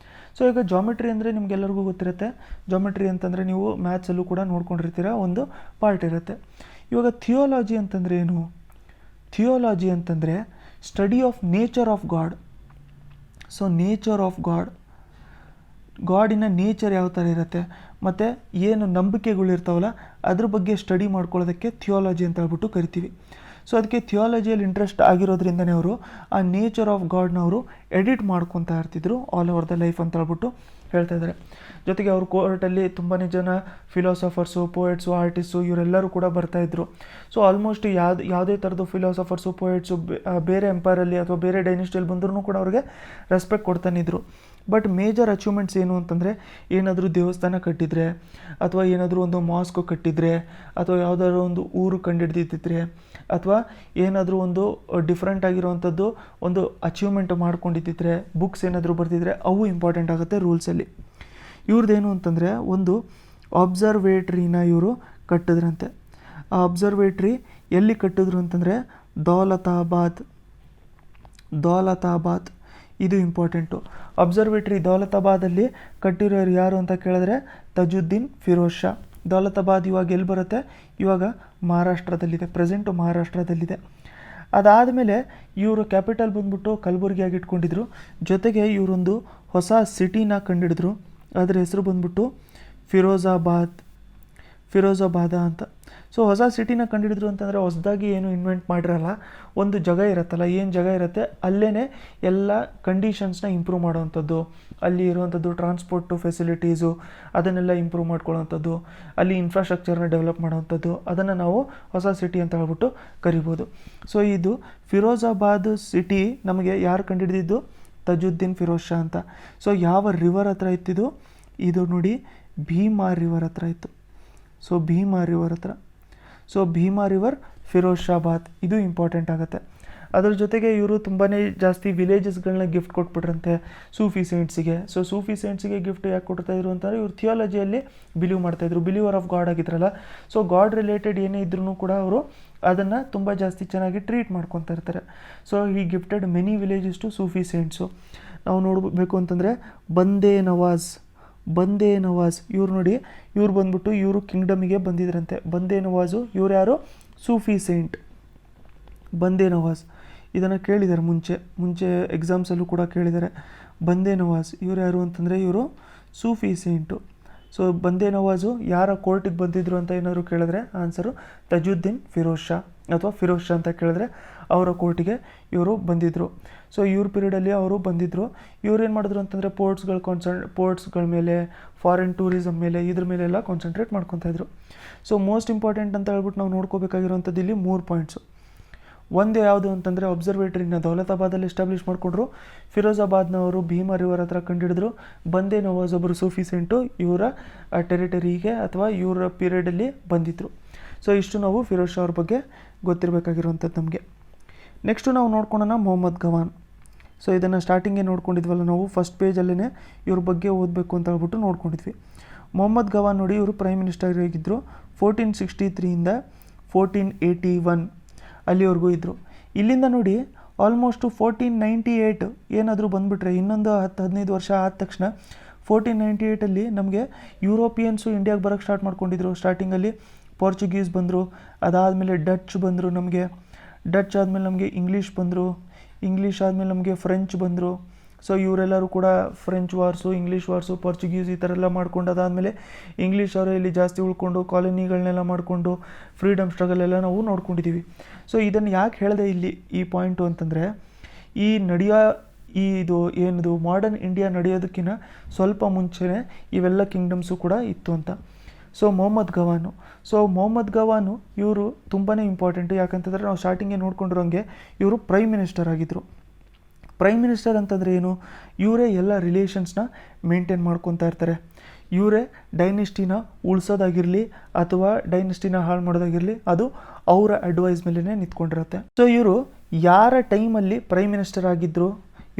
ಸೊ ಈಗ ಜಾಮಿಟ್ರಿ ಅಂದರೆ ನಿಮಗೆಲ್ಲರಿಗೂ ಗೊತ್ತಿರುತ್ತೆ. ಜಾಮಿಟ್ರಿ ಅಂತಂದರೆ ನೀವು ಮ್ಯಾಥ್ಸಲ್ಲೂ ಕೂಡ ನೋಡ್ಕೊಂಡಿರ್ತೀರ, ಒಂದು ಪಾರ್ಟ್ ಇರುತ್ತೆ. ಇವಾಗ ಥಿಯೋಲಾಜಿ ಅಂತಂದರೆ ಏನು? ಥಿಯೋಲಾಜಿ ಅಂತಂದರೆ study of nature of god. So nature of ಗಾಡಿನ ನೇಚರ್ ಯಾವ ಥರ ಇರುತ್ತೆ ಮತ್ತು ಏನು ನಂಬಿಕೆಗಳಿರ್ತಾವಲ್ಲ ಅದ್ರ ಬಗ್ಗೆ ಸ್ಟಡಿ ಮಾಡ್ಕೊಳ್ಳೋದಕ್ಕೆ ಥಿಯೋಲಾಜಿ ಅಂತ ಹೇಳ್ಬಿಟ್ಟು ಕರಿತೀವಿ. ಸೊ ಅದಕ್ಕೆ ಥಿಯೋಲಾಜಿಯಲ್ಲಿ ಇಂಟ್ರೆಸ್ಟ್ ಆಗಿರೋದ್ರಿಂದನೇ ಅವರು ಆ ನೇಚರ್ ಆಫ್ ಗಾಡ್ನ ಅವರು ಎಡಿಟ್ ಮಾಡ್ಕೊತಾ ಇರ್ತಿದ್ರು ಆಲ್ ಓವರ್ ದ ಲೈಫ್ ಅಂತ ಹೇಳ್ಬಿಟ್ಟು ಹೇಳ್ತಾ ಇದ್ದಾರೆ. ಜೊತೆಗೆ ಅವ್ರ ಕೋರ್ಟಲ್ಲಿ ತುಂಬಾ ಜನ ಫಿಲಾಸಫರ್ಸು, ಪೋಯೆಟ್ಸು, ಆರ್ಟಿಸ್ಟು ಇವರೆಲ್ಲರೂ ಕೂಡ ಬರ್ತಾಯಿದ್ರು. ಸೊ ಆಲ್ಮೋಸ್ಟ್ ಯಾವುದೇ ಥರದ್ದು ಫಿಲಾಸಫರ್ಸು, ಪೋಯೆಟ್ಸು ಬೇರೆ ಎಂಪೈರಲ್ಲಿ ಅಥವಾ ಬೇರೆ ಡೈನೆಸ್ಟಿಯಲ್ಲಿ ಬಂದ್ರೂ ಕೂಡ ಅವ್ರಿಗೆ ರೆಸ್ಪೆಕ್ಟ್ ಕೊಡ್ತಾನಿದ್ರು. ಬಟ್ ಮೇಜರ್ ಅಚೀವ್ಮೆಂಟ್ಸ್ ಏನು ಅಂತಂದರೆ ಏನಾದರೂ ದೇವಸ್ಥಾನ ಕಟ್ಟಿದರೆ ಅಥವಾ ಏನಾದರೂ ಒಂದು ಮಾಸ್ಕ್ ಕಟ್ಟಿದರೆ ಅಥವಾ ಯಾವುದಾದ್ರೂ ಒಂದು ಊರು ಕಂಡುಹಿಡಿದಿದ್ದರೆ ಅಥವಾ ಏನಾದರೂ ಒಂದು ಡಿಫ್ರೆಂಟ್ ಆಗಿರುವಂಥದ್ದು ಒಂದು ಅಚೀವ್ಮೆಂಟ್ ಮಾಡ್ಕೊಂಡಿದ್ದಿದ್ರೆ, ಬುಕ್ಸ್ ಏನಾದರೂ ಬರ್ತಿದ್ರೆ ಅವು ಇಂಪಾರ್ಟೆಂಟ್ ಆಗುತ್ತೆ ರೂಲ್ಸಲ್ಲಿ. ಇವ್ರದ್ದೇನು ಅಂತಂದರೆ ಒಂದು ಅಬ್ಸರ್ವೇಟ್ರಿನ ಇವರು ಕಟ್ಟಿದ್ರಂತೆ. ಆ ಅಬ್ಸರ್ವೇಟ್ರಿ ಎಲ್ಲಿ ಕಟ್ಟಿದ್ರು ಅಂತಂದರೆ ದೌಲತಾಬಾದ್ ಇದು ಇಂಪಾರ್ಟೆಂಟು. ಅಬ್ಸರ್ವೇಟ್ರಿ ದೌಲತಾಬಾದಲ್ಲಿ ಕಟ್ಟಿರೋರು ಯಾರು ಅಂತ ಕೇಳಿದ್ರೆ ತಜುದ್ದೀನ್ ಫಿರೋಜ್ ಶಾ. ದೌಲತಾಬಾದ್ ಇವಾಗ ಎಲ್ಲಿ ಬರುತ್ತೆ? ಇವಾಗ ಮಹಾರಾಷ್ಟ್ರದಲ್ಲಿದೆ, ಪ್ರೆಸೆಂಟು ಮಹಾರಾಷ್ಟ್ರದಲ್ಲಿದೆ. ಅದಾದಮೇಲೆ ಇವರು ಕ್ಯಾಪಿಟಲ್ ಬಂದ್ಬಿಟ್ಟು ಕಲಬುರ್ಗಿಯಾಗಿ ಇಟ್ಕೊಂಡಿದ್ರು. ಜೊತೆಗೆ ಇವರೊಂದು ಹೊಸ ಸಿಟಿನ ಕಂಡಿಡಿದ್ರು. ಅದರ ಹೆಸರು ಬಂದ್ಬಿಟ್ಟು ಫಿರೋಜಾಬಾದ ಅಂತ. ಸೊ ಹೊಸ ಸಿಟಿನ ಕಂಡುಹಿಡಿದ್ರು ಅಂತಂದರೆ ಹೊಸದಾಗಿ ಏನು ಇನ್ವೆಂಟ್ ಮಾಡಿರಲ್ಲ. ಒಂದು ಜಾಗ ಇರುತ್ತಲ್ಲ, ಏನು ಜಾಗ ಇರುತ್ತೆ ಅಲ್ಲೇ ಎಲ್ಲ ಕಂಡೀಷನ್ಸ್ನ ಇಂಪ್ರೂವ್ ಮಾಡೋವಂಥದ್ದು, ಅಲ್ಲಿ ಇರುವಂಥದ್ದು ಟ್ರಾನ್ಸ್ಪೋರ್ಟು ಫೆಸಿಲಿಟೀಸು ಅದನ್ನೆಲ್ಲ ಇಂಪ್ರೂವ್ ಮಾಡ್ಕೊಳ್ಳೋವಂಥದ್ದು, ಅಲ್ಲಿ ಇನ್ಫ್ರಾಸ್ಟ್ರಕ್ಚರ್ನ ಡೆವಲಪ್ ಮಾಡೋವಂಥದ್ದು, ಅದನ್ನು ನಾವು ಹೊಸ ಸಿಟಿ ಅಂತ ಹೇಳ್ಬಿಟ್ಟು ಕರಿಬೋದು. ಸೊ ಇದು ಫಿರೋಜಾಬಾದ್ ಸಿಟಿ ನಮಗೆ ಯಾರು ಕಂಡುಹಿಡಿದಿದ್ದು? ತಜುದ್ದೀನ್ ಫಿರೋಜ್ ಶಾ ಅಂತ. ಸೊ ಯಾವ ರಿವರ್ ಹತ್ರ ಇತ್ತಿದು? ಇದು ನೋಡಿ ಭೀಮಾ ರಿವರ್ ಹತ್ರ ಇತ್ತು. ಸೊ ಭೀಮಾ ರಿವರ್ ಫಿರೋಜಾಬಾದ್ ಇದು ಇಂಪಾರ್ಟೆಂಟ್ ಆಗುತ್ತೆ. ಅದ್ರ ಜೊತೆಗೆ ಇವರು ತುಂಬಾ ಜಾಸ್ತಿ ವಿಲೇಜಸ್ಗಳನ್ನ ಗಿಫ್ಟ್ ಕೊಟ್ಬಿಟ್ರಂತೆ ಸೂಫಿ ಸೈಂಟ್ಸಿಗೆ. ಸೊ ಸೂಫಿ ಸೈಂಟ್ಸಿಗೆ ಗಿಫ್ಟ್ ಯಾಕೆ ಕೊಡ್ತಾಯಿದ್ರು ಅಂತಂದರೆ ಇವರು ಥಿಯಾಲಜಿಯಲ್ಲಿ ಬಿಲೀವ್ ಮಾಡ್ತಾಯಿದ್ರು, ಬಿಲೀವರ್ ಆಫ್ ಗಾಡ್ ಆಗಿದ್ರಲ್ಲ. ಸೊ ಗಾಡ್ ರಿಲೇಟೆಡ್ ಏನೇ ಇದ್ರೂ ಕೂಡ ಅವರು ಅದನ್ನು ತುಂಬ ಜಾಸ್ತಿ ಚೆನ್ನಾಗಿ ಟ್ರೀಟ್ ಮಾಡ್ಕೊತಾ ಇರ್ತಾರೆ. ಸೊ ಈ ಗಿಫ್ಟೆಡ್ ಮೆನಿ ವಿಲೇಜಸ್ ಟು ಸೂಫಿ ಸೈಂಟ್ಸು. ನಾವು ನೋಡಬೇಕು ಅಂತಂದರೆ ಬಂದೇ ನವಾಜ್ ಇವ್ರು ನೋಡಿ, ಇವ್ರು ಬಂದ್ಬಿಟ್ಟು ಇವರು ಕಿಂಗ್ಡಮಿಗೆ ಬಂದಿದ್ರಂತೆ. ಬಂದೇ ನವಾಜು ಇವ್ರು ಯಾರು? ಸೂಫಿ ಸೈಂಟ್ ಬಂದೇ ನವಾಜ್. ಇದನ್ನು ಕೇಳಿದ್ದಾರೆ ಮುಂಚೆ ಎಕ್ಸಾಮ್ಸಲ್ಲೂ ಕೂಡ ಕೇಳಿದ್ದಾರೆ. ಬಂದೇ ನವಾಜ್ ಇವ್ರು ಯಾರು ಅಂತಂದರೆ ಇವರು ಸೂಫಿ ಸೈಂಟು. ಸೊ ಬಂದೇ ನವಾಜು ಯಾರ ಕೋರ್ಟಿಗೆ ಬಂದಿದ್ರು ಅಂತ ಏನಾದರೂ ಕೇಳಿದ್ರೆ ಆನ್ಸರು ತಜುದ್ದೀನ್ ಫಿರೋಜ್ ಶಾ ಅಥವಾ ಫಿರೋಜ್ ಶಾ ಅಂತ ಕೇಳಿದ್ರೆ ಅವರ ಕೋರ್ಟಿಗೆ ಇವರು ಬಂದಿದ್ದರು. ಸೊ ಇವ್ರ ಪೀರಿಯಡಲ್ಲಿ ಅವರು ಬಂದಿದ್ದರು. ಇವ್ರು ಏನು ಮಾಡಿದ್ರು ಅಂತಂದರೆ ಪೋರ್ಟ್ಸ್ಗಳ ಮೇಲೆ, ಫಾರಿನ್ ಟೂರಿಸಮ್ ಮೇಲೆ, ಇದ್ರ ಮೇಲೆಲ್ಲ ಕಾನ್ಸಂಟ್ರೇಟ್ ಮಾಡ್ಕೊತಾಯಿದ್ರು. ಸೊ ಮೋಸ್ಟ್ ಇಂಪಾರ್ಟೆಂಟ್ ಅಂತ ಹೇಳ್ಬಿಟ್ಟು ನಾವು ನೋಡ್ಕೋಬೇಕಾಗಿರೋಂಥದ್ದು ಇಲ್ಲಿ 3 ಪಾಯಿಂಟ್ಸು. ಒಂದು ಯಾವುದು ಅಂತಂದರೆ ಅಬ್ಸರ್ವೇಟ್ರಿನ ದೌಲತಾಬಾದಲ್ಲಿ ಎಸ್ಟಾಬ್ಲಿಷ್ ಮಾಡಿಕೊಂಡ್ರು, ಫಿರೋಜಾಬಾದ್ನವರು ಭೀಮಾ ರಿವರ್ ಹತ್ರ ಕಂಡುಹಿಡಿದ್ರು, ಬಂದೇ ನವಾಜ್ ಒಬ್ಬರು ಸೂಫಿ ಸೆಂಟು ಇವರ ಟೆರಿಟರಿಗೆ ಅಥವಾ ಇವರ ಪೀರಿಯಡಲ್ಲಿ ಬಂದಿದ್ದರು. ಸೊ ಇಷ್ಟು ನಾವು ಫಿರೋಜ್ ಶಾ ಅವ್ರ ಬಗ್ಗೆ ಗೊತ್ತಿರಬೇಕಾಗಿರುವಂಥದ್ದು ನಮಗೆ. ನೆಕ್ಸ್ಟು ನಾವು ನೋಡ್ಕೊಳ್ಳೋಣ ಮೊಹಮ್ಮದ್ ಗವಾನ್. ಸೊ ಇದನ್ನು ಸ್ಟಾರ್ಟಿಂಗೇ ನೋಡ್ಕೊಂಡಿದ್ವಲ್ಲ ನಾವು, ಫಸ್ಟ್ ಪೇಜಲ್ಲೇ ಇವ್ರ ಬಗ್ಗೆ ಓದಬೇಕು ಅಂತ ಹೇಳ್ಬಿಟ್ಟು ನೋಡ್ಕೊಂಡಿದ್ವಿ. ಮೊಹಮ್ಮದ್ ಗವಾನ್ ನೋಡಿ, ಇವರು ಪ್ರೈಮ್ ಮಿನಿಸ್ಟರ್ ಆಗಿದ್ದರು 1463 1481 ಅಲ್ಲಿವರೆಗೂ ಇದ್ದರು. ಇಲ್ಲಿಂದ ನೋಡಿ ಆಲ್ಮೋಸ್ಟು 1498 ಏನಾದರೂ ಬಂದುಬಿಟ್ರೆ ಇನ್ನೊಂದು 10-15 ವರ್ಷ ಆದ ತಕ್ಷಣ 1498 ನಮಗೆ ಯುರೋಪಿಯನ್ಸು ಇಂಡಿಯಾಗೆ ಬರೋಕ್ಕೆ ಸ್ಟಾರ್ಟ್ ಮಾಡ್ಕೊಂಡಿದ್ರು. ಸ್ಟಾರ್ಟಿಂಗಲ್ಲಿ ಪೋರ್ಚುಗೀಸ್ ಬಂದರು, ಅದಾದಮೇಲೆ ಡಚ್ ಬಂದರು, ನಮಗೆ ಡಚ್ ಆದಮೇಲೆ ನಮಗೆ ಇಂಗ್ಲೀಷ್ ಬಂದರು, ಇಂಗ್ಲೀಷ್ ಆದಮೇಲೆ ನಮಗೆ ಫ್ರೆಂಚ್ ಬಂದರು, ಸೊ ಇವರೆಲ್ಲರೂ ಕೂಡ ಫ್ರೆಂಚ್ ವಾರ್ಸು, ಇಂಗ್ಲೀಷ್ ವಾರ್ಸು, ಪೋರ್ಚುಗೀಸ್ ಈ ಥರ ಎಲ್ಲ ಮಾಡ್ಕೊಂಡು ಅದಾದಮೇಲೆ ಇಂಗ್ಲೀಷ್ ಅವರು ಇಲ್ಲಿ ಜಾಸ್ತಿ ಉಳ್ಕೊಂಡು ಕಾಲೋನಿಗಳನ್ನೆಲ್ಲ ಮಾಡಿಕೊಂಡು ಫ್ರೀಡಮ್ ಸ್ಟ್ರಗಲ್ ಎಲ್ಲ ನಾವು ನೋಡ್ಕೊಂಡಿದ್ದೀವಿ. ಸೊ ಇದನ್ನು ಯಾಕೆ ಹೇಳಿದೆ ಇಲ್ಲಿ ಈ ಪಾಯಿಂಟು ಅಂತಂದರೆ, ಇದು ಏನದು ಮಾಡರ್ನ್ ಇಂಡಿಯಾ ನಡೆಯೋದಕ್ಕಿಂತ ಸ್ವಲ್ಪ ಮುಂಚೆನೇ ಇವೆಲ್ಲ ಕಿಂಗ್ಡಮ್ಸು ಕೂಡ ಇತ್ತು ಅಂತ. ಸೊ ಮೊಹಮ್ಮದ್ ಗವಾನು ಇವರು ತುಂಬಾ ಇಂಪಾರ್ಟೆಂಟು. ಯಾಕಂತಂದರೆ ನಾವು ಸ್ಟಾರ್ಟಿಂಗೇ ನೋಡ್ಕೊಂಡಿರೋಂಗೆ ಇವರು ಪ್ರೈಮ್ ಮಿನಿಸ್ಟರ್ ಆಗಿದ್ದರು. ಪ್ರೈಮ್ ಮಿನಿಸ್ಟರ್ ಅಂತಂದರೆ ಏನು, ಇವರೇ ಎಲ್ಲ ರಿಲೇಷನ್ಸ್ನ ಮೇಂಟೈನ್ ಮಾಡ್ಕೊತಾ ಇರ್ತಾರೆ. ಇವರೇ ಡೈನೆಸ್ಟಿನ ಉಳಿಸೋದಾಗಿರಲಿ ಅಥವಾ ಡೈನೆಸ್ಟಿನ ಹಾಳು ಮಾಡೋದಾಗಿರಲಿ, ಅದು ಅವರ ಅಡ್ವೈಸ್ ಮೇಲೇ ನಿಂತ್ಕೊಂಡಿರುತ್ತೆ. ಸೊ ಇವರು ಯಾರ ಟೈಮಲ್ಲಿ ಪ್ರೈಮ್ ಮಿನಿಸ್ಟರ್ ಆಗಿದ್ದರು,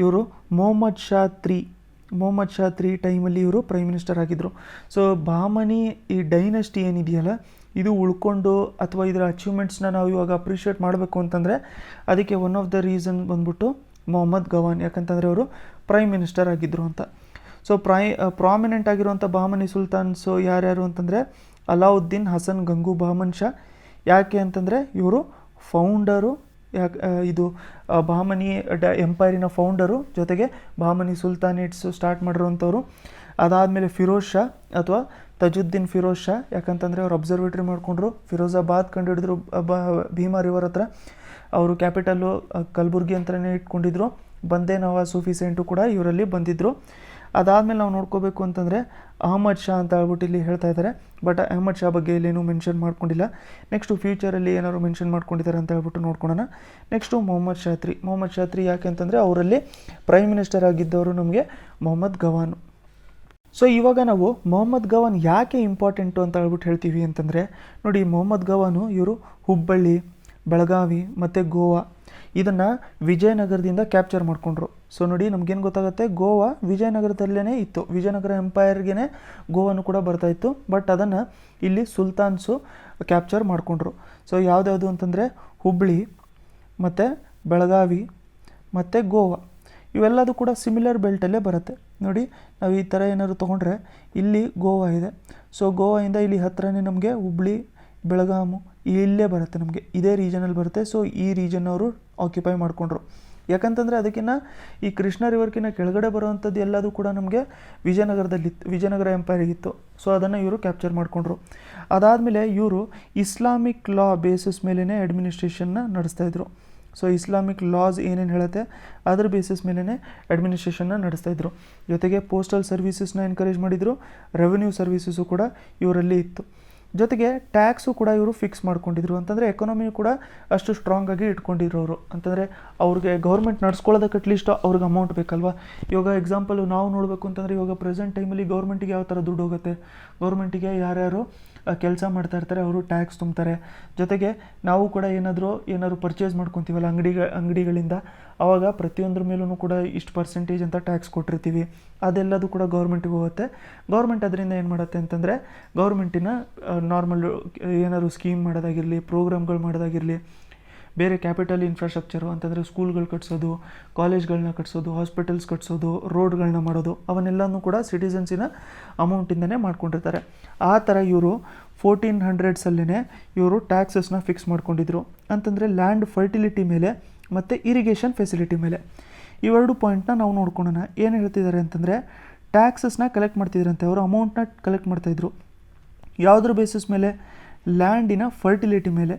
ಇವರು ಮೊಹಮ್ಮದ್ ಶಾ ತ್ರೀ ಟೈಮಲ್ಲಿ ಇವರು ಪ್ರೈಮ್ ಮಿನಿಸ್ಟರ್ ಆಗಿದ್ದರು. ಸೊ ಬಹಮನಿ ಈ ಡೈನೆಸ್ಟಿ ಏನಿದೆಯಲ್ಲ ಇದು ಉಳ್ಕೊಂಡು ಅಥವಾ ಇದರ ಅಚೀವ್ಮೆಂಟ್ಸ್ನ ನಾವು ಇವಾಗ ಅಪ್ರಿಷಿಯೇಟ್ ಮಾಡಬೇಕು ಅಂತಂದರೆ ಅದಕ್ಕೆ ಒನ್ ಆಫ್ ದ ರೀಸನ್ ಬಂದ್ಬಿಟ್ಟು ಮೊಹಮ್ಮದ್ ಗವಾನ್. ಯಾಕಂತಂದರೆ ಅವರು ಪ್ರೈಮ್ ಮಿನಿಸ್ಟರ್ ಆಗಿದ್ದರು ಅಂತ. ಸೊ ಪ್ರಾಮಿನೆಂಟ್ ಆಗಿರುವಂಥ ಬಹಮನಿ ಸುಲ್ತಾನ್ಸು ಯಾರ್ಯಾರು ಅಂತಂದರೆ ಅಲಾವುದ್ದೀನ್ ಹಸನ್ ಗಂಗು ಬಹಮನ್ ಶಾ. ಯಾಕೆ ಅಂತಂದರೆ ಇವರು ಫೌಂಡರು, ಇದು ಬಹಮನಿ ಎಂಪೈರಿನ ಫೌಂಡರು, ಜೊತೆಗೆ ಬಹಮನಿ ಸುಲ್ತಾನೇಟ್ಸ್ ಸ್ಟಾರ್ಟ್ ಮಾಡಿರೋಂಥವ್ರು. ಅದಾದಮೇಲೆ ಫಿರೋಜ್ ಶಾ ಅಥವಾ ತಜುದ್ದೀನ್ ಫಿರೋಜ್ ಶಾ, ಯಾಕಂತಂದರೆ ಅವ್ರು ಅಬ್ಸರ್ವೇಟ್ರಿ ಮಾಡಿಕೊಂಡ್ರು, ಫಿರೋಜಾಬಾದ್ ಕಂಡುಹಿಡಿದ್ರು ಭೀಮಾ ರಿವರ್ ಹತ್ರ. ಅವರು ಕ್ಯಾಪಿಟಲ್ಲು ಕಲಬುರ್ಗಿ ಅಂತಲೇ ಇಟ್ಕೊಂಡಿದ್ರು. ಬಂದೇ ನವಾಜ್ ಸೂಫಿ ಸೆಂಟು ಕೂಡ ಇವರಲ್ಲಿ ಬಂದಿದ್ದರು. ಅದಾದಮೇಲೆ ನಾವು ನೋಡ್ಕೋಬೇಕು ಅಂತಂದರೆ ಅಹಮದ್ ಶಾ ಅಂತ ಹೇಳ್ಬಿಟ್ಟು ಇಲ್ಲಿ ಹೇಳ್ತಾ ಇದ್ದಾರೆ, ಬಟ್ ಅಹಮದ್ ಶಾ ಬಗ್ಗೆ ಇಲ್ಲೇನು ಮೆನ್ಷನ್ ಮಾಡ್ಕೊಂಡಿಲ್ಲ. ನೆಕ್ಸ್ಟು ಫ್ಯೂಚರಲ್ಲಿ ಏನಾದ್ರು ಮೆನ್ಷನ್ ಮಾಡ್ಕೊಂಡಿದ್ದಾರೆ ಅಂತ ಹೇಳ್ಬಿಟ್ಟು ನೋಡ್ಕೊಳ್ಳೋಣ. ನೆಕ್ಸ್ಟು ಮೊಹಮ್ಮದ್ ಶಾ ತ್ರೀ ಯಾಕೆ ಅಂತಂದರೆ ಅವರಲ್ಲಿ ಪ್ರೈಮ್ ಮಿನಿಸ್ಟರ್ ಆಗಿದ್ದವರು ನಮಗೆ ಮೊಹಮ್ಮದ್ ಗವಾನು. ಸೊ ಇವಾಗ ನಾವು ಮೊಹಮ್ಮದ್ ಗವಾನ್ ಯಾಕೆ ಇಂಪಾರ್ಟೆಂಟು ಅಂತ ಹೇಳ್ಬಿಟ್ಟು ಹೇಳ್ತೀವಿ ಅಂತಂದರೆ, ನೋಡಿ ಮೊಹಮ್ಮದ್ ಗವಾನು ಇವರು ಹುಬ್ಬಳ್ಳಿ, ಬೆಳಗಾವಿ ಮತ್ತು ಗೋವಾ ಇದನ್ನು ವಿಜಯನಗರದಿಂದ ಕ್ಯಾಪ್ಚರ್ ಮಾಡಿಕೊಂಡ್ರು. ಸೊ ನೋಡಿ ನಮಗೇನು ಗೊತ್ತಾಗುತ್ತೆ, ಗೋವಾ ವಿಜಯನಗರದಲ್ಲೇ ಇತ್ತು. ವಿಜಯನಗರ ಎಂಪೈರ್ಗೆ ಗೋವಾನು ಕೂಡ ಬರ್ತಾಯಿತ್ತು. ಬಟ್ ಅದನ್ನು ಇಲ್ಲಿ ಸುಲ್ತಾನ್ಸು ಕ್ಯಾಪ್ಚರ್ ಮಾಡಿಕೊಂಡ್ರು. ಸೊ ಯಾವುದ್ಯಾವುದು ಅಂತಂದರೆ ಹುಬ್ಬಳ್ಳಿ ಮತ್ತು ಬೆಳಗಾವಿ ಮತ್ತು ಗೋವಾ ಇವೆಲ್ಲದೂ ಕೂಡ ಸಿಮಿಲರ್ ಬೆಲ್ಟಲ್ಲೇ ಬರುತ್ತೆ. ನೋಡಿ ನಾವು ಈ ಥರ ಏನಾದ್ರು ತೊಗೊಂಡ್ರೆ ಇಲ್ಲಿ ಗೋವಾ ಇದೆ. ಸೊ ಗೋವಾಯಿಂದ ಇಲ್ಲಿ ಹತ್ತಿರನೇ ನಮಗೆ ಹುಬ್ಬಳ್ಳಿ, ಬೆಳಗಾಮು ಇಲ್ಲೇ ಬರುತ್ತೆ, ನಮಗೆ ಇದೇ ರೀಜನಲ್ಲಿ ಬರುತ್ತೆ. ಸೊ ಈ ರೀಜನ್ ಅವರು ಆಕ್ಯುಪೈ ಮಾಡಿಕೊಂಡ್ರು. ಯಾಕಂತಂದರೆ ಅದಕ್ಕಿಂತ ಈ ಕೃಷ್ಣ ರಿವರ್ಕಿಂತ ಕೆಳಗಡೆ ಬರುವಂಥದ್ದು ಎಲ್ಲದೂ ಕೂಡ ನಮಗೆ ವಿಜಯನಗರ ಎಂಪೈರಿಗಿತ್ತು. ಸೊ ಅದನ್ನು ಇವರು ಕ್ಯಾಪ್ಚರ್ ಮಾಡಿಕೊಂಡ್ರು. ಅದಾದಮೇಲೆ ಇವರು ಇಸ್ಲಾಮಿಕ್ ಲಾ ಬೇಸಿಸ್ ಮೇಲೇ ಅಡ್ಮಿನಿಸ್ಟ್ರೇಷನ್ನ ನಡೆಸ್ತಾಯಿದ್ರು. ಸೊ ಇಸ್ಲಾಮಿಕ್ ಲಾಸ್ ಏನೇನು ಹೇಳುತ್ತೆ ಅದರ ಬೇಸಿಸ್ ಮೇಲೇ ಅಡ್ಮಿನಿಸ್ಟ್ರೇಷನ್ನ ನಡೆಸ್ತಾಯಿದ್ರು. ಜೊತೆಗೆ ಪೋಸ್ಟಲ್ ಸರ್ವೀಸಸ್ನ ಎನ್ಕರೇಜ್ ಮಾಡಿದರು. ರೆವೆನ್ಯೂ ಸರ್ವೀಸಸ್ಸು ಕೂಡ ಇವರಲ್ಲಿ ಇತ್ತು. ಜೊತೆಗೆ ಟ್ಯಾಕ್ಸು ಕೂಡ ಇವರು ಫಿಕ್ಸ್ ಮಾಡ್ಕೊಂಡಿದ್ರು. ಅಂತಂದರೆ ಎಕಾನಮಿ ಕೂಡ ಅಷ್ಟು ಸ್ಟ್ರಾಂಗಾಗಿ ಇಟ್ಕೊಂಡಿದ್ರು ಅವರು. ಅಂತಂದರೆ ಅವ್ರಿಗೆ ಗೌರ್ಮೆಂಟ್ ನಡ್ಸ್ಕೊಳ್ಳೋದಕ್ಕೆ ಅಟ್ಲೀಸ್ಟ್ ಅವ್ರಿಗೆ ಅಮೌಂಟ್ ಬೇಕಲ್ವಾ. ಇವಾಗ ಎಕ್ಸಾಂಪಲು ನಾವು ನೋಡಬೇಕು ಅಂತಂದರೆ ಇವಾಗ ಪ್ರೆಸೆಂಟ್ ಟೈಮಲ್ಲಿ ಗೌರ್ಮೆಂಟಿಗೆ ಯಾವ ಥರ ದುಡ್ಡು ಹೋಗುತ್ತೆ, ಗೌರ್ಮೆಂಟಿಗೆ ಯಾರ್ಯಾರು ಕೆಲಸ ಮಾಡ್ತಾ ಇರ್ತಾರೆ ಅವರು ಟ್ಯಾಕ್ಸ್ ತುಂಬ್ತಾರೆ. ಜೊತೆಗೆ ನಾವು ಕೂಡ ಏನಾದರೂ ಪರ್ಚೇಸ್ ಮಾಡ್ಕೊತೀವಲ್ಲ ಅಂಗಡಿಗಳಿಂದ, ಆವಾಗ ಪ್ರತಿಯೊಂದ್ರ ಮೇಲೂ ಕೂಡ ಇಷ್ಟು ಪರ್ಸೆಂಟೇಜ್ ಅಂತ ಟ್ಯಾಕ್ಸ್ ಕೊಟ್ಟಿರ್ತೀವಿ. ಅದೆಲ್ಲದು ಕೂಡ ಗೌರ್ಮೆಂಟಿಗೆ ಹೋಗುತ್ತೆ. ಗೌರ್ಮೆಂಟ್ ಅದರಿಂದ ಏನು ಮಾಡುತ್ತೆ ಅಂತಂದರೆ ಗೌರ್ಮೆಂಟಿನ ನಾರ್ಮಲ್ ಏನಾದ್ರು ಸ್ಕೀಮ್ ಮಾಡೋದಾಗಿರಲಿ, ಪ್ರೋಗ್ರಾಮ್ಗಳು ಮಾಡೋದಾಗಿರಲಿ, ಬೇರೆ ಕ್ಯಾಪಿಟಲ್ ಇನ್ಫ್ರಾಸ್ಟ್ರಕ್ಚರು ಅಂತಂದರೆ ಸ್ಕೂಲ್ಗಳು ಕಟ್ಸೋದು, ಕಾಲೇಜ್ಗಳನ್ನ ಕಟ್ಸೋದು, ಹಾಸ್ಪಿಟಲ್ಸ್ ಕಟ್ಸೋದು, ರೋಡ್ಗಳನ್ನ ಮಾಡೋದು, ಅವನ್ನೆಲ್ಲನೂ ಕೂಡ ಸಿಟಿಸನ್ಸಿನ ಅಮೌಂಟಿಂದನೇ ಮಾಡ್ಕೊಂಡಿರ್ತಾರೆ. ಆ ಥರ ಇವರು 1400ಸಲ್ಲೇ ಇವರು ಟ್ಯಾಕ್ಸಸ್ನ ಫಿಕ್ಸ್ ಮಾಡ್ಕೊಂಡಿದ್ರು. ಅಂತಂದರೆ ಲ್ಯಾಂಡ್ ಫರ್ಟಿಲಿಟಿ ಮೇಲೆ ಮತ್ತು ಇರಿಗೇಷನ್ ಫೆಸಿಲಿಟಿ ಮೇಲೆ. ಇವೆರಡು ಪಾಯಿಂಟ್ನ ನಾವು ನೋಡ್ಕೊಳ್ಳೋಣ. ಏನು ಹೇಳ್ತಿದ್ದಾರೆ ಅಂತಂದರೆ ಟ್ಯಾಕ್ಸಸ್ನ ಕಲೆಕ್ಟ್ ಮಾಡ್ತಿದ್ರಂತೆ, ಅವರು ಅಮೌಂಟ್ನ ಕಲೆಕ್ಟ್ ಮಾಡ್ತಾಯಿದ್ರು. ಯಾವುದ್ರ ಬೇಸಿಸ್ ಮೇಲೆ? ಲ್ಯಾಂಡಿನ ಫರ್ಟಿಲಿಟಿ ಮೇಲೆ.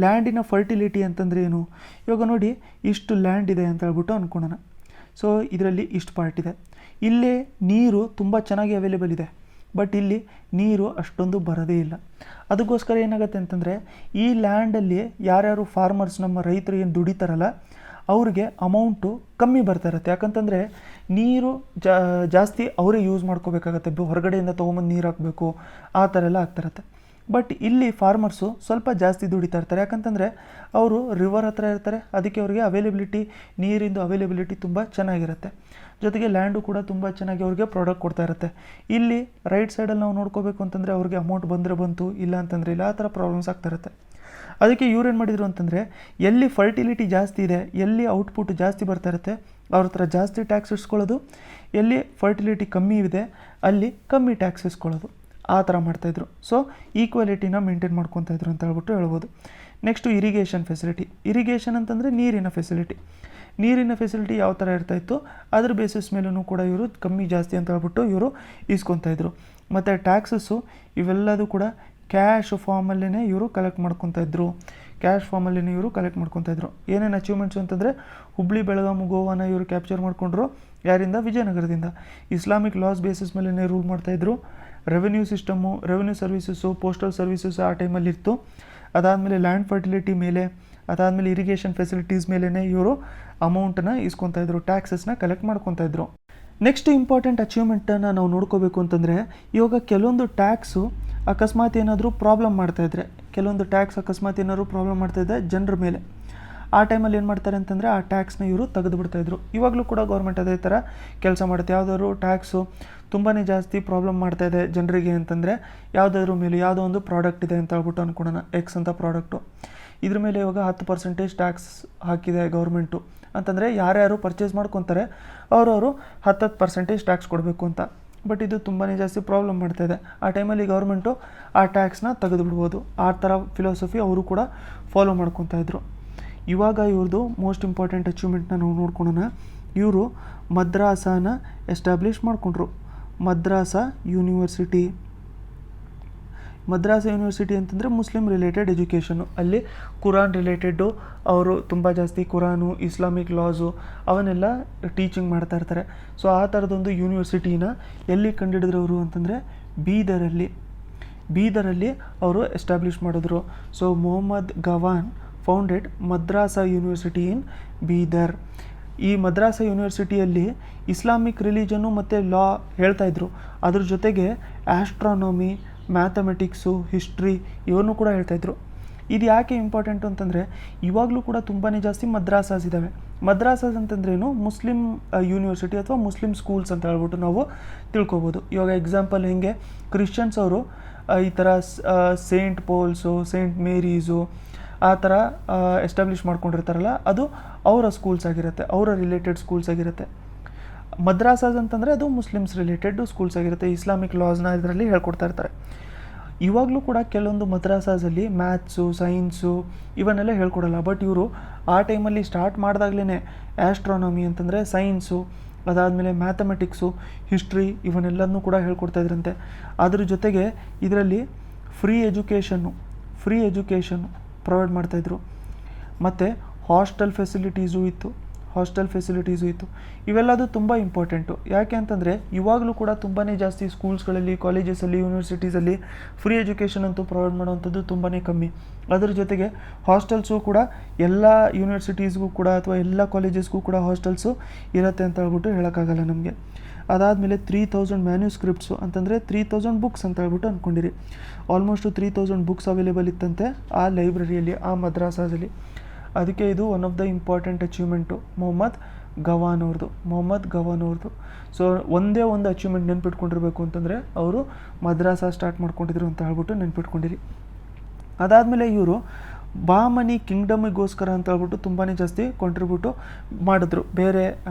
ಲ್ಯಾಂಡಿನ ಫರ್ಟಿಲಿಟಿ ಅಂತಂದರೆ ಏನು? ಇವಾಗ ನೋಡಿ ಇಷ್ಟು ಲ್ಯಾಂಡ್ ಇದೆ ಅಂತ ಹೇಳ್ಬಿಟ್ಟು ಅಂದ್ಕೊಳ್ಳೋಣ. ಸೊ ಇದರಲ್ಲಿ ಇಷ್ಟು ಪಾರ್ಟ್ ಇದೆ. ಇಲ್ಲೇ ನೀರು ತುಂಬ ಚೆನ್ನಾಗಿ ಅವೈಲೇಬಲ್ ಇದೆ, ಬಟ್ ಇಲ್ಲಿ ನೀರು ಅಷ್ಟೊಂದು ಬರೋದೇ ಇಲ್ಲ. ಅದಕ್ಕೋಸ್ಕರ ಏನಾಗುತ್ತೆ ಅಂತಂದರೆ ಈ ಲ್ಯಾಂಡಲ್ಲಿ ಯಾರ್ಯಾರು ಫಾರ್ಮರ್ಸ್, ನಮ್ಮ ರೈತರು ಏನು ದುಡಿತಾರಲ್ಲ ಅವ್ರಿಗೆ ಅಮೌಂಟು ಕಮ್ಮಿ ಬರ್ತಾ ಇರುತ್ತೆ. ಯಾಕಂತಂದರೆ ನೀರು ಜಾಸ್ತಿ ಅವರೇ ಯೂಸ್ ಮಾಡ್ಕೋಬೇಕಾಗತ್ತೆ, ಹೊರಗಡೆಯಿಂದ ತೊಗೊಂಬಂದು ನೀರು ಹಾಕಬೇಕು, ಆ ಥರ ಎಲ್ಲ ಆಗ್ತಿರತ್ತೆ. ಬಟ್ ಇಲ್ಲಿ ಫಾರ್ಮರ್ಸು ಸ್ವಲ್ಪ ಜಾಸ್ತಿ ದುಡಿತಾ ಇರ್ತಾರೆ. ಯಾಕಂತಂದರೆ ಅವರು ರಿವರ್ ಹತ್ರ ಇರ್ತಾರೆ, ಅದಕ್ಕೆ ಅವರಿಗೆ ನೀರಿಂದು ಅವೈಲೇಬಿಲಿಟಿ ತುಂಬ ಚೆನ್ನಾಗಿರುತ್ತೆ. ಜೊತೆಗೆ ಲ್ಯಾಂಡು ಕೂಡ ತುಂಬ ಚೆನ್ನಾಗಿ ಅವ್ರಿಗೆ ಪ್ರಾಡಕ್ಟ್ ಕೊಡ್ತಾ ಇರುತ್ತೆ. ಇಲ್ಲಿ ರೈಟ್ ಸೈಡಲ್ಲಿ ನಾವು ನೋಡ್ಕೋಬೇಕು ಅಂತಂದರೆ ಅವ್ರಿಗೆ ಅಮೌಂಟ್ ಬಂದರೆ ಬಂತು, ಇಲ್ಲ ಅಂತಂದರೆ ಇಲ್ಲ, ಆ ಥರ ಪ್ರಾಬ್ಲಮ್ಸ್ ಆಗ್ತಾ ಇರುತ್ತೆ. ಅದಕ್ಕೆ ಇವ್ರೇನು ಮಾಡಿದರು ಅಂತಂದರೆ ಎಲ್ಲಿ ಫರ್ಟಿಲಿಟಿ ಜಾಸ್ತಿ ಇದೆ, ಎಲ್ಲಿ ಔಟ್ಪುಟ್ ಜಾಸ್ತಿ ಬರ್ತಾ ಇರುತ್ತೆ ಅವ್ರ ಹತ್ರ ಜಾಸ್ತಿ ಟ್ಯಾಕ್ಸ್ ಇಸ್ಕೊಳ್ಳೋದು, ಎಲ್ಲಿ ಫರ್ಟಿಲಿಟಿ ಕಮ್ಮಿ ಇದೆ ಅಲ್ಲಿ ಕಮ್ಮಿ ಟ್ಯಾಕ್ಸ್ ಇಸ್ಕೊಳ್ಳೋದು, ಆ ಥರ ಮಾಡ್ತಾಯಿದ್ರು. ಸೊ ಈಕ್ವಾಲಿಟಿನ ಮೇಂಟೈನ್ ಮಾಡ್ಕೊತಾಯಿದ್ರು ಅಂತ ಹೇಳ್ಬಿಟ್ಟು ಹೇಳ್ಬೋದು. Next irrigation facility. ಇರಿಗೇಷನ್ ಅಂತಂದರೆ ನೀರಿನ ಫೆಸಿಲಿಟಿ. ನೀರಿನ ಫೆಸಿಲಿಟಿ ಯಾವ ಥರ ಇರ್ತಾಯಿತ್ತು ಅದ್ರ ಬೇಸಿಸ್ ಮೇಲೂ ಕೂಡ ಇವರು ಕಮ್ಮಿ ಜಾಸ್ತಿ ಅಂತ ಹೇಳ್ಬಿಟ್ಟು ಇವರು ಇಸ್ಕೊತಾಯಿದ್ರು. ಮತ್ತು ಟ್ಯಾಕ್ಸಸ್ಸು ಇವೆಲ್ಲದೂ ಕೂಡ ಕ್ಯಾಶ್ ಫಾರ್ಮಲ್ಲೇ ಇವರು ಕಲೆಕ್ಟ್ ಮಾಡ್ಕೊತಾಯಿದ್ರು. ಏನೇನು ಅಚೀವ್ಮೆಂಟ್ಸ್ ಅಂತಂದರೆ ಹುಬ್ಳಿ ಬೆಳಗಾಂ ಗೋವಾನ ಇವರು ಕ್ಯಾಪ್ಚರ್ ಮಾಡಿಕೊಂಡ್ರು. ಯಾರಿಂದ? ವಿಜಯನಗರದಿಂದ. ಇಸ್ಲಾಮಿಕ್ ಲಾಸ್ ಬೇಸಿಸ್ ಮೇಲೆ ರೂಲ್ ಮಾಡ್ತಾಯಿದ್ರು. Revenue system, revenue services, postal services ಆ ಟೈಮಲ್ಲಿ ಇತ್ತು. ಅದಾದಮೇಲೆ ಲ್ಯಾಂಡ್ ಫರ್ಟಿಲಿಟಿ ಮೇಲೆ, ಅದಾದಮೇಲೆ ಇರಿಗೇಷನ್ ಫೆಸಿಲಿಟೀಸ್ ಮೇಲೇ ಇವರು ಅಮೌಂಟನ್ನು ಇಸ್ಕೊತಾಯಿದ್ರು, ಟ್ಯಾಕ್ಸಸ್ನ ಕಲೆಕ್ಟ್ ಮಾಡ್ಕೊತಾಯಿದ್ರು. ನೆಕ್ಸ್ಟ್ ಇಂಪಾರ್ಟೆಂಟ್ ಅಚೀವ್ಮೆಂಟನ್ನು ನಾವು ನೋಡ್ಕೋಬೇಕು ಅಂತಂದರೆ, ಇವಾಗ ಕೆಲವೊಂದು ಟ್ಯಾಕ್ಸು ಅಕಸ್ಮಾತ್ ಏನಾದರೂ ಪ್ರಾಬ್ಲಮ್ ಮಾಡ್ತಾಯಿದ್ರೆ, ಪ್ರಾಬ್ಲಮ್ ಮಾಡ್ತಾಯಿದ್ದೆ ಜನರ ಮೇಲೆ, ಆ ಟೈಮಲ್ಲಿ ಏನು ಮಾಡ್ತಾರೆ ಅಂತಂದರೆ ಆ ಟ್ಯಾಕ್ಸ್ನ ಇವರು ತೆಗೆದುಬಿಡ್ತಾಯಿದ್ರು. ಇವಾಗಲೂ ಕೂಡ ಗೌರ್ಮೆಂಟ್ ಅದೇ ಥರ ಕೆಲಸ ಮಾಡುತ್ತೆ. ಯಾವುದಾದ್ರು ಟ್ಯಾಕ್ಸು ತುಂಬಾ ಜಾಸ್ತಿ ಪ್ರಾಬ್ಲಮ್ ಮಾಡ್ತಾಯಿದೆ ಜನರಿಗೆ ಅಂತಂದರೆ, ಯಾವುದಾದ್ರೂ ಮೇಲೆ ಯಾವುದೋ ಒಂದು ಪ್ರಾಡಕ್ಟ್ ಇದೆ ಅಂತ ಹೇಳ್ಬಿಟ್ಟು ಅಂದ್ಕೊಳೋಣ, ಎಕ್ಸ್ ಅಂತ ಪ್ರಾಡಕ್ಟು, ಇದ್ರ ಮೇಲೆ ಇವಾಗ 10% ಟ್ಯಾಕ್ಸ್ ಹಾಕಿದೆ ಗೌರ್ಮೆಂಟು ಅಂತಂದರೆ ಯಾರ್ಯಾರು ಪರ್ಚೇಸ್ ಮಾಡ್ಕೊತಾರೆ ಅವರು 10% ಟ್ಯಾಕ್ಸ್ ಕೊಡಬೇಕು ಅಂತ. ಬಟ್ ಇದು ತುಂಬಾ ಜಾಸ್ತಿ ಪ್ರಾಬ್ಲಮ್ ಮಾಡ್ತಾಯಿದೆ. ಆ ಟೈಮಲ್ಲಿ ಗೌರ್ಮೆಂಟು ಆ ಟ್ಯಾಕ್ಸ್ನ ತೆಗೆದುಬಿಡ್ಬೋದು. ಆ ಥರ ಫಿಲಾಸಫಿ ಅವರು ಕೂಡ ಫಾಲೋ ಮಾಡ್ಕೊತಾಯಿದ್ರು. ಇವಾಗ ಇವ್ರದ್ದು ಮೋಸ್ಟ್ ಇಂಪಾರ್ಟೆಂಟ್ ಅಚೀವ್ಮೆಂಟ್ನ ನಾವು ನೋಡ್ಕೊಳ್ಳೋಣ. ಇವರು ಮದ್ರಾಸಾನ ಎಸ್ಟಾಬ್ಲಿಷ್ ಮಾಡಿಕೊಂಡ್ರು. ಮದ್ರಾಸ ಯೂನಿವರ್ಸಿಟಿ ಅಂತಂದರೆ ಮುಸ್ಲಿಂ ರಿಲೇಟೆಡ್ ಎಜುಕೇಷನ್ನು. ಅಲ್ಲಿ ಕುರಾನ್ ರಿಲೇಟೆಡ್ಡು ಅವರು ತುಂಬ ಜಾಸ್ತಿ ಕುರಾನು, ಇಸ್ಲಾಮಿಕ್ ಲಾಸು ಅವನ್ನೆಲ್ಲ ಟೀಚಿಂಗ್ ಮಾಡ್ತಾ ಇರ್ತಾರೆ. ಸೊ ಆ ಥರದೊಂದು ಯೂನಿವರ್ಸಿಟಿನ ಎಲ್ಲಿ ಕಂಡುಹಿಡಿದ್ರು ಅವರು ಅಂತಂದರೆ ಬೀದರಲ್ಲಿ ಅವರು ಎಸ್ಟಾಬ್ಲಿಷ್ ಮಾಡಿದ್ರು. So Mohammed Gawan founded madrasa university in Bidar. ಈ ಮದ್ರಾಸ ಯೂನಿವರ್ಸಿಟಿಯಲ್ಲಿ ಇಸ್ಲಾಮಿಕ್ ರಿಲಿಜನ್ನು ಮತ್ತು ಲಾ ಹೇಳ್ತಾಯಿದ್ರು. ಅದ್ರ ಜೊತೆಗೆ ಆಸ್ಟ್ರಾನಮಿ, ಮ್ಯಾಥಮೆಟಿಕ್ಸು, ಹಿಸ್ಟ್ರಿ ಇವನ್ನು ಕೂಡ ಹೇಳ್ತಾಯಿದ್ರು. ಇದು ಯಾಕೆ ಇಂಪಾರ್ಟೆಂಟು ಅಂತಂದರೆ, ಇವಾಗಲೂ ಕೂಡ ತುಂಬಾ ಜಾಸ್ತಿ ಮದ್ರಾಸಾಸ್ ಇದ್ದಾವೆ. ಮದ್ರಾಸಾಸ್ ಅಂತಂದ್ರೇನು? ಮುಸ್ಲಿಂ ಯೂನಿವರ್ಸಿಟಿ ಅಥವಾ ಮುಸ್ಲಿಂ ಸ್ಕೂಲ್ಸ್ ಅಂತ ಹೇಳ್ಬಿಟ್ಟು ನಾವು ತಿಳ್ಕೊಬೋದು. ಇವಾಗ ಎಕ್ಸಾಂಪಲ್ ಹೆಂಗೆ ಕ್ರಿಶ್ಚಿಯನ್ಸ್ ಅವರು ಈ ಥರ ಸೇಂಟ್ ಪೋಲ್ಸು, ಸೇಂಟ್ ಮೇರೀಸು ಆ ಥರ ಎಸ್ಟಾಬ್ಲಿಷ್ ಮಾಡ್ಕೊಂಡಿರ್ತಾರಲ್ಲ, ಅದು ಅವರ ಸ್ಕೂಲ್ಸ್ ಆಗಿರುತ್ತೆ, ಅವರ ರಿಲೇಟೆಡ್ ಸ್ಕೂಲ್ಸ್ ಆಗಿರುತ್ತೆ. ಮದ್ರಾಸಾಸ್ ಅಂತಂದರೆ ಅದು ಮುಸ್ಲಿಮ್ಸ್ ರಿಲೇಟೆಡ್ ಸ್ಕೂಲ್ಸ್ ಆಗಿರುತ್ತೆ. ಇಸ್ಲಾಮಿಕ್ ಲಾಸ್ನ ಇದರಲ್ಲಿ ಹೇಳ್ಕೊಡ್ತಾ ಇರ್ತಾರೆ. ಇವಾಗಲೂ ಕೂಡ ಕೆಲವೊಂದು ಮದ್ರಾಸಾಸಲ್ಲಿ ಮ್ಯಾಥ್ಸು, ಸೈನ್ಸು ಇವನ್ನೆಲ್ಲ ಹೇಳ್ಕೊಡಲ್ಲ. ಬಟ್ ಇವರು ಆ ಟೈಮಲ್ಲಿ ಸ್ಟಾರ್ಟ್ ಮಾಡಿದಾಗಲೇ ಆಸ್ಟ್ರಾನಮಿ ಅಂತಂದರೆ ಸೈನ್ಸು, ಅದಾದಮೇಲೆ ಮ್ಯಾಥಮೆಟಿಕ್ಸು, ಹಿಸ್ಟ್ರಿ ಇವನ್ನೆಲ್ಲನೂ ಕೂಡ ಹೇಳ್ಕೊಡ್ತಾಯಿದ್ರಂತೆ. ಅದ್ರ ಜೊತೆಗೆ ಇದರಲ್ಲಿ ಫ್ರೀ ಎಜುಕೇಷನ್ನು ಪ್ರೊವೈಡ್ ಮಾಡ್ತಾಯಿದ್ರು. ಮತ್ತು ಹಾಸ್ಟೆಲ್ ಫೆಸಿಲಿಟೀಸು ಇತ್ತು. ಇವೆಲ್ಲದು ತುಂಬ ಇಂಪಾರ್ಟೆಂಟು. ಯಾಕೆ ಅಂತಂದರೆ ಇವಾಗಲೂ ಕೂಡ ತುಂಬಾ ಜಾಸ್ತಿ ಸ್ಕೂಲ್ಸ್ಗಳಲ್ಲಿ, ಕಾಲೇಜಸಲ್ಲಿ, ಯೂನಿವರ್ಸಿಟೀಸಲ್ಲಿ ಫ್ರೀ ಎಜುಕೇಷನ್ ಅಂತೂ ಪ್ರೊವೈಡ್ ಮಾಡೋವಂಥದ್ದು ತುಂಬಾ ಕಮ್ಮಿ. ಅದರ ಜೊತೆಗೆ ಹಾಸ್ಟೆಲ್ಸು ಕೂಡ ಎಲ್ಲ ಯೂನಿವರ್ಸಿಟೀಸ್ಗೂ ಕೂಡ ಅಥವಾ ಎಲ್ಲ ಕಾಲೇಜಸ್ಗೂ ಕೂಡ ಹಾಸ್ಟೆಲ್ಸು ಇರುತ್ತೆ ಅಂತ ಹೇಳ್ಬಿಟ್ಟು ಹೇಳೋಕ್ಕಾಗಲ್ಲ ನಮಗೆ. ಅದಾದಮೇಲೆ 3000 ಮ್ಯಾನ್ಯುಸ್ಕ್ರಿಪ್ಟ್ಸು ಅಂತಂದರೆ 3000 ಬುಕ್ಸ್ ಅಂತ ಹೇಳ್ಬಿಟ್ಟು ಅಂದ್ಕೊಂಡಿರಿ. ಆಲ್ಮೋಸ್ಟ್ 3000 ಬುಕ್ಸ್ ಅವೈಲೇಬಲ್ ಇತ್ತಂತೆ ಆ ಲೈಬ್ರರಿಯಲ್ಲಿ, ಆ ಮದ್ರಾಸಾದಲ್ಲಿ. ಅದಕ್ಕೆ ಇದು one of the important achievement Mohammed Gawan ಅವ್ರದ್ದು. ಸೊ ಒಂದೇ ಒಂದು ಅಚೀವ್ಮೆಂಟ್ ನೆನ್ಪಿಟ್ಕೊಂಡಿರ್ಬೇಕು ಅಂತಂದರೆ ಅವರು ಮದ್ರಾಸ ಸ್ಟಾರ್ಟ್ ಮಾಡ್ಕೊಂಡಿದ್ರು ಅಂತ ಹೇಳ್ಬಿಟ್ಟು ನೆನ್ಪಿಟ್ಕೊಂಡಿರಿ. ಅದಾದಮೇಲೆ ಇವರು ಬಹಮನಿ ಕಿಂಗ್ಡಮಿಗೋಸ್ಕರ ಅಂತ ಹೇಳ್ಬಿಟ್ಟು ತುಂಬಾ ಜಾಸ್ತಿ ಕಾಂಟ್ರಿಬ್ಯೂಟು ಮಾಡಿದ್ರು. ಬೇರೆ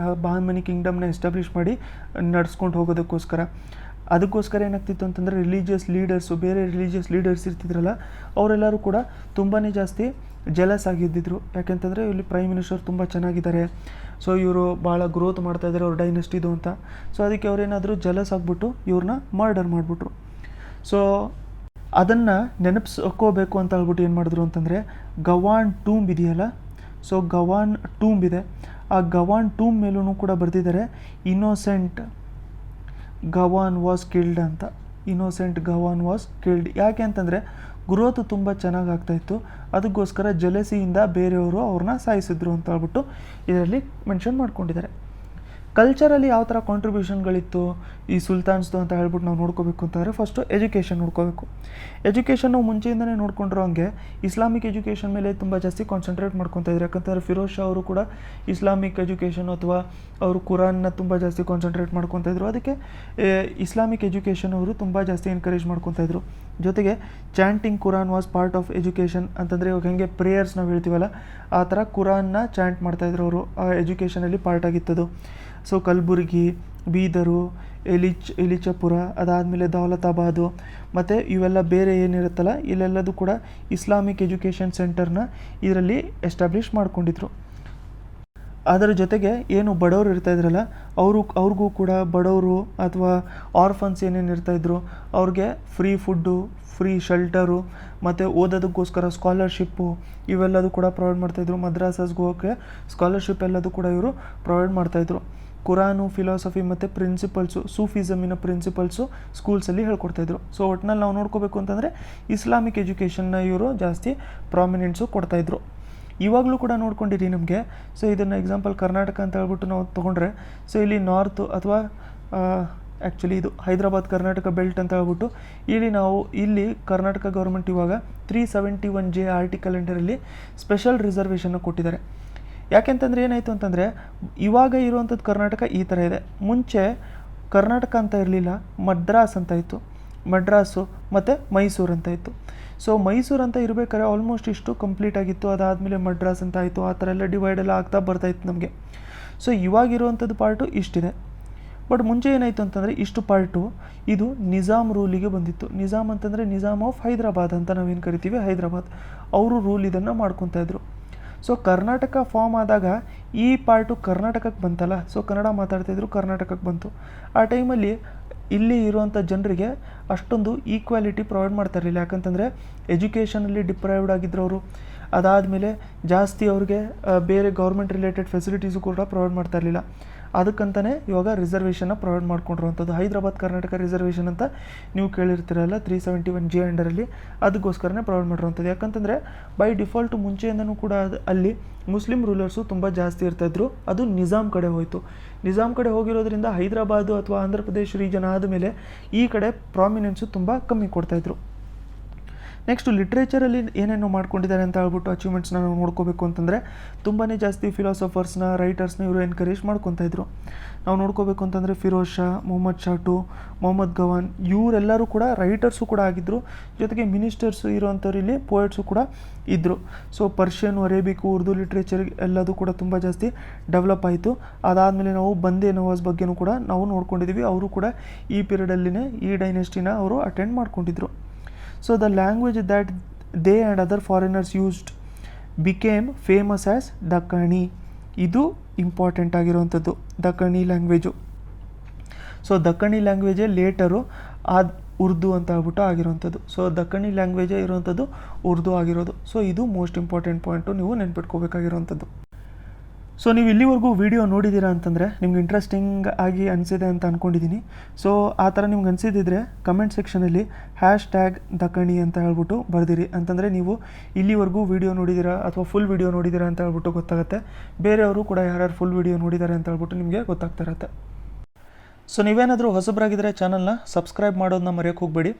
ಬಹಮನಿ ಕಿಂಗ್ಡಮ್ನ ಎಸ್ಟಾಬ್ಲಿಷ್ ಮಾಡಿ ನಡೆಸ್ಕೊಂಡು ಹೋಗೋದಕ್ಕೋಸ್ಕರ. ಅದಕ್ಕೋಸ್ಕರ ಏನಾಗ್ತಿತ್ತು ಅಂತಂದರೆ ಬೇರೆ ರಿಲಿಜಿಯಸ್ ಲೀಡರ್ಸ್ ಇರ್ತಿದ್ರಲ್ಲ, ಅವರೆಲ್ಲರೂ ಕೂಡ ತುಂಬಾ ಜಾಸ್ತಿ ಜೆಲಸ್ ಆಗಿದ್ದಿದ್ರು. ಯಾಕೆಂತಂದರೆ ಇಲ್ಲಿ ಪ್ರೈಮ್ ಮಿನಿಸ್ಟರ್ ತುಂಬ ಚೆನ್ನಾಗಿದ್ದಾರೆ, ಸೊ ಇವರು ಭಾಳ ಗ್ರೋತ್ ಮಾಡ್ತಾಯಿದ್ದಾರೆ ಅವ್ರ ಡೈನೆಸ್ಟಿದು ಅಂತ. ಸೊ ಅದಕ್ಕೆ ಅವರೇನಾದರೂ ಜೆಲಸ್ ಆಗಿಬಿಟ್ಟು ಇವ್ರನ್ನ ಮರ್ಡರ್ ಮಾಡಿಬಿಟ್ರು. ಸೊ ಅದನ್ನು ನೆನಪಿಸ್ಕೋಬೇಕು ಅಂತ ಹೇಳ್ಬಿಟ್ಟು ಏನು ಮಾಡಿದ್ರು ಅಂತಂದರೆ, ಗವಾನ್ ಟೂಂಬ್ ಇದೆಯಲ್ಲ, ಸೊ ಗವಾನ್ ಟೂಂಬ್ ಇದೆ. ಆ ಗವಾನ್ ಟೂಂಬ್ ಮೇಲೂ ಕೂಡ ಬರೆದಿದ್ದಾರೆ ಇನ್ನೋಸೆಂಟ್ ಗವಾನ್ ವಾಸ್ ಕಿಲ್ಡ್ ಅಂತ. ಯಾಕೆ ಅಂತಂದರೆ ಗ್ರೋತ್ ತುಂಬ ಚೆನ್ನಾಗಿ ಆಗ್ತಾಯಿತ್ತು, ಅದಕ್ಕೋಸ್ಕರ ಜೆಲಸಿಯಿಂದ ಬೇರೆಯವರು ಅವ್ರನ್ನ ಸಾಯಿಸಿದ್ರು ಅಂತ ಹೇಳ್ಬಿಟ್ಟು ಇದರಲ್ಲಿ ಮೆನ್ಷನ್ ಮಾಡ್ಕೊಂಡಿದ್ದಾರೆ. ಕಲ್ಚರಲ್ಲಿ ಯಾವ ಥರ ಕಾಂಟ್ರಿಬ್ಯೂಷನ್ಗಳಿತ್ತು ಈ ಸುಲ್ತಾನ್ಸ್ದು ಅಂತ ಹೇಳ್ಬಿಟ್ಟು ನಾವು ನೋಡ್ಕೋಬೇಕು ಅಂತಂದರೆ, ಫಸ್ಟು ಎಜುಕೇಷನ್ ನೋಡ್ಕೋಬೇಕು. ಎಜುಕೇಷನ್ನು ಮುಂಚೆಯಿಂದನೇ ನೋಡ್ಕೊಂಡಿರೋ ಹಂಗೆ ಇಸ್ಲಾಮಿಕ್ ಎಜುಕೇಷನ್ ಮೇಲೆ ತುಂಬ ಜಾಸ್ತಿ ಕಾನ್ಸಂಟ್ರೇಟ್ ಮಾಡ್ಕೊತಾ ಇದ್ರು. ಯಾಕಂತಂದರೆ ಫಿರೋಜ್ ಶಾ ಅವರು ಕೂಡ ಇಸ್ಲಾಮಿಕ್ ಎಜುಕೇಷನ್ ಅಥವಾ ಅವರು ಕುರಾನ್ನ ತುಂಬ ಜಾಸ್ತಿ ಕಾನ್ಸಂಟ್ರೇಟ್ ಮಾಡ್ಕೊತಾ ಇದ್ರು. ಅದಕ್ಕೆ ಇಸ್ಲಾಮಿಕ್ ಎಜುಕೇಷನ್ ಅವರು ತುಂಬ ಜಾಸ್ತಿ ಎನ್ಕರೇಜ್ ಮಾಡ್ಕೊತಾ ಇದ್ರು. ಜೊತೆಗೆ chanting Quran was part of education ಅಂತಂದರೆ ಇವಾಗ ಹೆಂಗೆ ಪ್ರೇಯರ್ಸ್ ನಾವು ಹೇಳ್ತೀವಲ್ಲ, ಆ ಥರ ಕುರಾನ್ನ ಚಾಂಟ್ ಮಾಡ್ತಾಯಿದ್ರು ಅವರು. ಆ ಎಜುಕೇಷನಲ್ಲಿ ಪಾರ್ಟ್ ಆಗಿತ್ತದು. ಸೊ ಕಲಬುರ್ಗಿ, ಬೀದರು, ಇಲಿಚಪುರ, ಅದಾದಮೇಲೆ ದೌಲತಾಬಾದು ಮತ್ತು ಇವೆಲ್ಲ ಬೇರೆ ಏನಿರುತ್ತಲ್ಲ, ಇಲ್ಲೆಲ್ಲದೂ ಕೂಡ ಇಸ್ಲಾಮಿಕ್ ಎಜುಕೇಷನ್ ಸೆಂಟರ್ನ ಇದರಲ್ಲಿ ಎಸ್ಟಾಬ್ಲಿಷ್ ಮಾಡ್ಕೊಂಡಿದ್ರು. ಅದರ ಜೊತೆಗೆ ಏನು ಬಡವರು ಇರ್ತಾಯಿದ್ರಲ್ಲ ಅವ್ರಿಗೂ ಕೂಡ ಬಡವರು ಅಥವಾ ಆರ್ಫನ್ಸ್ ಏನೇನು ಇರ್ತಾಯಿದ್ರು ಅವ್ರಿಗೆ ಫ್ರೀ ಫುಡ್ಡು, ಫ್ರೀ ಶೆಲ್ಟರು ಮತ್ತು ಓದೋದಕ್ಕೋಸ್ಕರ ಸ್ಕಾಲರ್ಶಿಪ್ಪು ಇವೆಲ್ಲದೂ ಕೂಡ ಪ್ರೊವೈಡ್ ಮಾಡ್ತಾಯಿದ್ರು. ಮದ್ರಾಸಸ್ಗೆ ಹೋಗೋಕ್ಕೆ ಸ್ಕಾಲರ್ಶಿಪ್ ಎಲ್ಲದೂ ಕೂಡ ಇವರು ಪ್ರೊವೈಡ್ ಮಾಡ್ತಾಯಿದ್ರು. ಕುರಾನು, ಫಿಲಾಸಫಿ ಮತ್ತು ಪ್ರಿನ್ಸಿಪಲ್ಸು, ಸೂಫಿಸಮಿನ ಪ್ರಿನ್ಸಿಪಲ್ಸು ಸ್ಕೂಲ್ಸಲ್ಲಿ ಹೇಳ್ಕೊಡ್ತಾಯಿದ್ರು. ಸೊ ಒಟ್ಟಿನಲ್ಲಿ ನಾವು ನೋಡ್ಕೋಬೇಕು ಅಂತಂದರೆ ಇಸ್ಲಾಮಿಕ್ ಎಜುಕೇಷನ್ನ ಇವರು ಜಾಸ್ತಿ ಪ್ರಾಮಿನೆನ್ಸು ಕೊಡ್ತಾಯಿದ್ರು. ಇವಾಗಲೂ ಕೂಡ ನೋಡ್ಕೊಂಡಿರಿ ನಮಗೆ. ಸೊ ಇದನ್ನು ಎಕ್ಸಾಂಪಲ್ ಕರ್ನಾಟಕ ಅಂತ ಹೇಳ್ಬಿಟ್ಟು ನಾವು ತೊಗೊಂಡ್ರೆ, ಸೊ ಇಲ್ಲಿ ನಾರ್ತು ಅಥವಾ ಆ್ಯಕ್ಚುಲಿ ಇದು ಹೈದರಾಬಾದ್ ಕರ್ನಾಟಕ ಬೆಲ್ಟ್ ಅಂತ ಹೇಳ್ಬಿಟ್ಟು ಇಲ್ಲಿ ಕರ್ನಾಟಕ ಗೌರ್ಮೆಂಟ್ ಇವಾಗ 371J ಆರ್ಟಿಕಲ್ ಅಂಡರಲ್ಲಿ ಸ್ಪೆಷಲ್ ರಿಸರ್ವೇಷನ್ನ ಕೊಟ್ಟಿದ್ದಾರೆ. ಯಾಕೆಂತಂದರೆ ಏನಾಯಿತು ಅಂತಂದರೆ ಇವಾಗ ಇರುವಂಥದ್ದು ಕರ್ನಾಟಕ ಈ ಥರ ಇದೆ. ಮುಂಚೆ ಕರ್ನಾಟಕ ಅಂತ ಇರಲಿಲ್ಲ, ಮದ್ರಾಸ್ ಅಂತ ಇತ್ತು, ಮಡ್ರಾಸು ಮತ್ತು ಮೈಸೂರು ಅಂತ ಇತ್ತು. ಸೊ ಮೈಸೂರು ಅಂತ ಇರಬೇಕಾದ್ರೆ ಆಲ್ಮೋಸ್ಟ್ ಇಷ್ಟು ಕಂಪ್ಲೀಟ್ ಆಗಿತ್ತು. ಅದಾದಮೇಲೆ ಮಡ್ರಾಸ್ ಅಂತ ಆಯಿತು. ಆ ಥರ ಎಲ್ಲ ಡಿವೈಡ್ ಎಲ್ಲ ಆಗ್ತಾ ಬರ್ತಾಯಿತ್ತು ನಮಗೆ. ಸೊ ಇವಾಗಿರುವಂಥದ್ದು ಪಾರ್ಟು ಇಷ್ಟಿದೆ. ಬಟ್ ಮುಂಚೆ ಏನಾಯಿತು ಅಂತಂದರೆ ಇಷ್ಟು ಪಾರ್ಟು ಇದು ನಿಜಾಮ್ ರೂಲಿಗೆ ಬಂದಿತ್ತು. ನಿಜಾಮ್ ಅಂತಂದರೆ ನಿಜಾಮ್ ಆಫ್ ಹೈದರಾಬಾದ್ ಅಂತ ನಾವೇನು ಕರಿತೀವಿ, ಹೈದರಾಬಾದ್ ಅವರು ರೂಲ್ ಇದನ್ನು ಮಾಡ್ಕೊತಾಯಿದ್ರು. ಸೊ ಕರ್ನಾಟಕ ಫಾರ್ಮ್ ಆದಾಗ ಈ ಪಾರ್ಟು ಕರ್ನಾಟಕಕ್ಕೆ ಬಂತಲ್ಲ, ಸೊ ಕನ್ನಡ ಮಾತಾಡ್ತಾಯಿದ್ರು, ಕರ್ನಾಟಕಕ್ಕೆ ಬಂತು. ಆ ಟೈಮಲ್ಲಿ ಇಲ್ಲಿ ಇರುವಂಥ ಜನರಿಗೆ ಅಷ್ಟೊಂದು ಈಕ್ವಾಲಿಟಿ ಪ್ರೊವೈಡ್ ಮಾಡ್ತಾ ಇರಲಿಲ್ಲ. ಯಾಕಂತಂದರೆ ಎಜುಕೇಷನಲ್ಲಿ ಡಿಪ್ರೈವ್ಡ್ ಆಗಿದ್ರು ಅವರು. ಅದಾದಮೇಲೆ ಜಾಸ್ತಿ ಅವ್ರಿಗೆ ಬೇರೆ ಗೌರ್ಮೆಂಟ್ ರಿಲೇಟೆಡ್ ಫೆಸಿಲಿಟೀಸು ಕೂಡ ಪ್ರೊವೈಡ್ ಮಾಡ್ತಾ ಇರಲಿಲ್ಲ. ಅದಕ್ಕಂತಲೇ ಇವಾಗ ರಿಸರ್ವೇಷನ್ನ ಪ್ರೊವೈಡ್ ಮಾಡ್ಕೊಂಡಿರುವಂಥದ್ದು. ಹೈದರಾಬಾದ್ ಕರ್ನಾಟಕ ರಿಸರ್ವೇಷನ್ ಅಂತ ನೀವು ಕೇಳಿರ್ತೀರಲ್ಲ 371J ಅಂಡರಲ್ಲಿ, ಅದಕ್ಕೋಸ್ಕರನೇ ಪ್ರೊವೈಡ್ ಮಾಡಿರುವಂಥದ್ದು. ಯಾಕಂತಂದರೆ ಬೈ ಡಿಫಾಲ್ಟು ಮುಂಚೆಯಿಂದನೂ ಕೂಡ ಅಲ್ಲಿ ಮುಸ್ಲಿಂ ರೂಲರ್ಸು ತುಂಬ ಜಾಸ್ತಿ ಇರ್ತಾಯಿದ್ರು. ಅದು ನಿಜಾಮ್ ಕಡೆ ಹೋಯಿತು. ನಿಜಾಮ್ ಕಡೆ ಹೋಗಿರೋದ್ರಿಂದ ಹೈದರಾಬಾದು ಅಥವಾ ಆಂಧ್ರ ಪ್ರದೇಶ್ ರೀಜನ್ ಆದಮೇಲೆ ಈ ಕಡೆ ಪ್ರಾಮಿನೆನ್ಸು ತುಂಬ ಕಮ್ಮಿ ಕೊಡ್ತಾಯಿದ್ರು. ನೆಕ್ಸ್ಟು ಲಿಟ್ರೇಚರಲ್ಲಿ ಏನೇನು ಮಾಡ್ಕೊಂಡಿದ್ದಾರೆ ಅಂತ ಹೇಳ್ಬಿಟ್ಟು ಅಚೀವ್ಮೆಂಟ್ಸ್ನ ನಾವು ನೋಡ್ಕೋಬೇಕು ಅಂತಂದರೆ ತುಂಬಾ ಜಾಸ್ತಿ ಫಿಲಾಸಫರ್ಸ್ನ, ರೈಟರ್ಸ್ನ ಇವರು ಎನ್ಕರೇಜ್ ಮಾಡ್ಕೊತಾಯಿದ್ರು. ನಾವು ನೋಡ್ಕೋಬೇಕು ಅಂತಂದರೆ ಫಿರೋಜ್ ಶಾ, ಮೊಹಮ್ಮದ್ ಶಾಟು, ಮೊಹಮ್ಮದ್ ಗವಾನ್ ಇವರೆಲ್ಲರೂ ಕೂಡ ರೈಟರ್ಸು ಕೂಡ ಆಗಿದ್ದರು. ಜೊತೆಗೆ ಮಿನಿಸ್ಟರ್ಸು ಇರೋವಂಥವ್ರು ಇಲ್ಲಿ ಪೋಯೆಟ್ಸು ಕೂಡ ಇದ್ದರು. So Persian, Arabic, Urdu literature ಎಲ್ಲದೂ ಕೂಡ ತುಂಬ ಜಾಸ್ತಿ ಡೆವಲಪ್ ಆಯಿತು. ಅದಾದಮೇಲೆ ನಾವು ಬಂದೇ ನವಾಜ್ ಬಗ್ಗೆನೂ ಕೂಡ ನಾವು ನೋಡ್ಕೊಂಡಿದ್ದೀವಿ. ಅವರು ಕೂಡ ಈ ಪೀರಿಯಡಲ್ಲಿನೇ ಈ ಡೈನೆಸ್ಟಿನ ಅವರು ಅಟೆಂಡ್ ಮಾಡ್ಕೊಂಡಿದ್ರು. So the language that they and other foreigners used became famous as ದಕ್ಕಣಿ. ಇದು ಇಂಪಾರ್ಟೆಂಟ್ ಆಗಿರುವಂಥದ್ದು, ದಕ್ಕಣಿ ಲ್ಯಾಂಗ್ವೇಜು. ಸೊ ದಕ್ಕಣಿ ಲ್ಯಾಂಗ್ವೇಜೇ ಲೇಟರು ಉರ್ದು ಅಂತ ಹೇಳ್ಬಿಟ್ಟು ಆಗಿರುವಂಥದ್ದು. ಸೊ ದಕ್ಕಣಿ ಲ್ಯಾಂಗ್ವೇಜೇ ಇರುವಂಥದ್ದು ಉರ್ದು ಆಗಿರೋದು. ಸೊ ಇದು ಮೋಸ್ಟ್ ಇಂಪಾರ್ಟೆಂಟ್ ಪಾಯಿಂಟು, ನೀವು ನೆನ್ಪಿಟ್ಕೋಬೇಕಾಗಿರುವಂಥದ್ದು. ಸೊ ನೀವು ಇಲ್ಲಿವರೆಗೂ ವಿಡಿಯೋ ನೋಡಿದ್ದೀರಾ ಅಂತಂದರೆ ನಿಮ್ಗೆ ಇಂಟ್ರೆಸ್ಟಿಂಗ್ ಆಗಿ ಅನಿಸಿದೆ ಅಂತ ಅಂದ್ಕೊಂಡಿದ್ದೀನಿ. ಸೊ ಆ ಥರ ನಿಮ್ಗೆ ಅನಿಸಿದ್ದಿದ್ರೆ ಕಮೆಂಟ್ ಸೆಕ್ಷನಲ್ಲಿ #ದಕ್ಕಣಿ ಅಂತ ಹೇಳ್ಬಿಟ್ಟು ಬರ್ದಿರಿ. ಅಂತಂದರೆ ನೀವು ಇಲ್ಲಿವರೆಗೂ ವಿಡಿಯೋ ನೋಡಿದ್ದೀರಾ ಅಥವಾ ಫುಲ್ ವಿಡಿಯೋ ನೋಡಿದ್ದೀರಾ ಅಂತ ಹೇಳ್ಬಿಟ್ಟು ಗೊತ್ತಾಗುತ್ತೆ. ಬೇರೆಯವರು ಕೂಡ ಯಾರ್ಯಾರು ಫುಲ್ ವಿಡಿಯೋ ನೋಡಿದ್ದಾರೆ ಅಂತ ಹೇಳ್ಬಿಟ್ಟು ನಿಮಗೆ ಗೊತ್ತಾಗ್ತಾ ಇರುತ್ತೆ. ಸೊ ನೀವೇನಾದರೂ ಹೊಸಬರಾಗಿದ್ದರೆ ಚಾನಲ್ನ ಸಬ್ಸ್ಕ್ರೈಬ್ ಮಾಡೋದನ್ನ ಮರೆಯೋಕ್ಕೆ ಹೋಗಬೇಡಿ.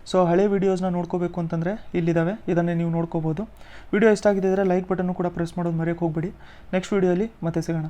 ಸೊ ಹಳೆ ವೀಡಿಯೋಸ್ನ ನೋಡ್ಕೋಬೇಕು ಅಂತಂದರೆ ಇಲ್ಲಿದ್ದಾವೆ, ಇದನ್ನೇ ನೀವು ನೋಡ್ಕೋಬೋದು. ವಿಡಿಯೋ ಇಷ್ಟ ಆಗಿದ್ದರೆ ಲೈಕ್ ಬಟನ್ನು ಕೂಡ ಪ್ರೆಸ್ ಮಾಡೋದು ಮರೆಯೋಕ್ಕೆ ಹೋಗಬೇಡಿ. ನೆಕ್ಸ್ಟ್ ವೀಡಿಯೋಲಿ ಮತ್ತೆ ಸಿಗೋಣ.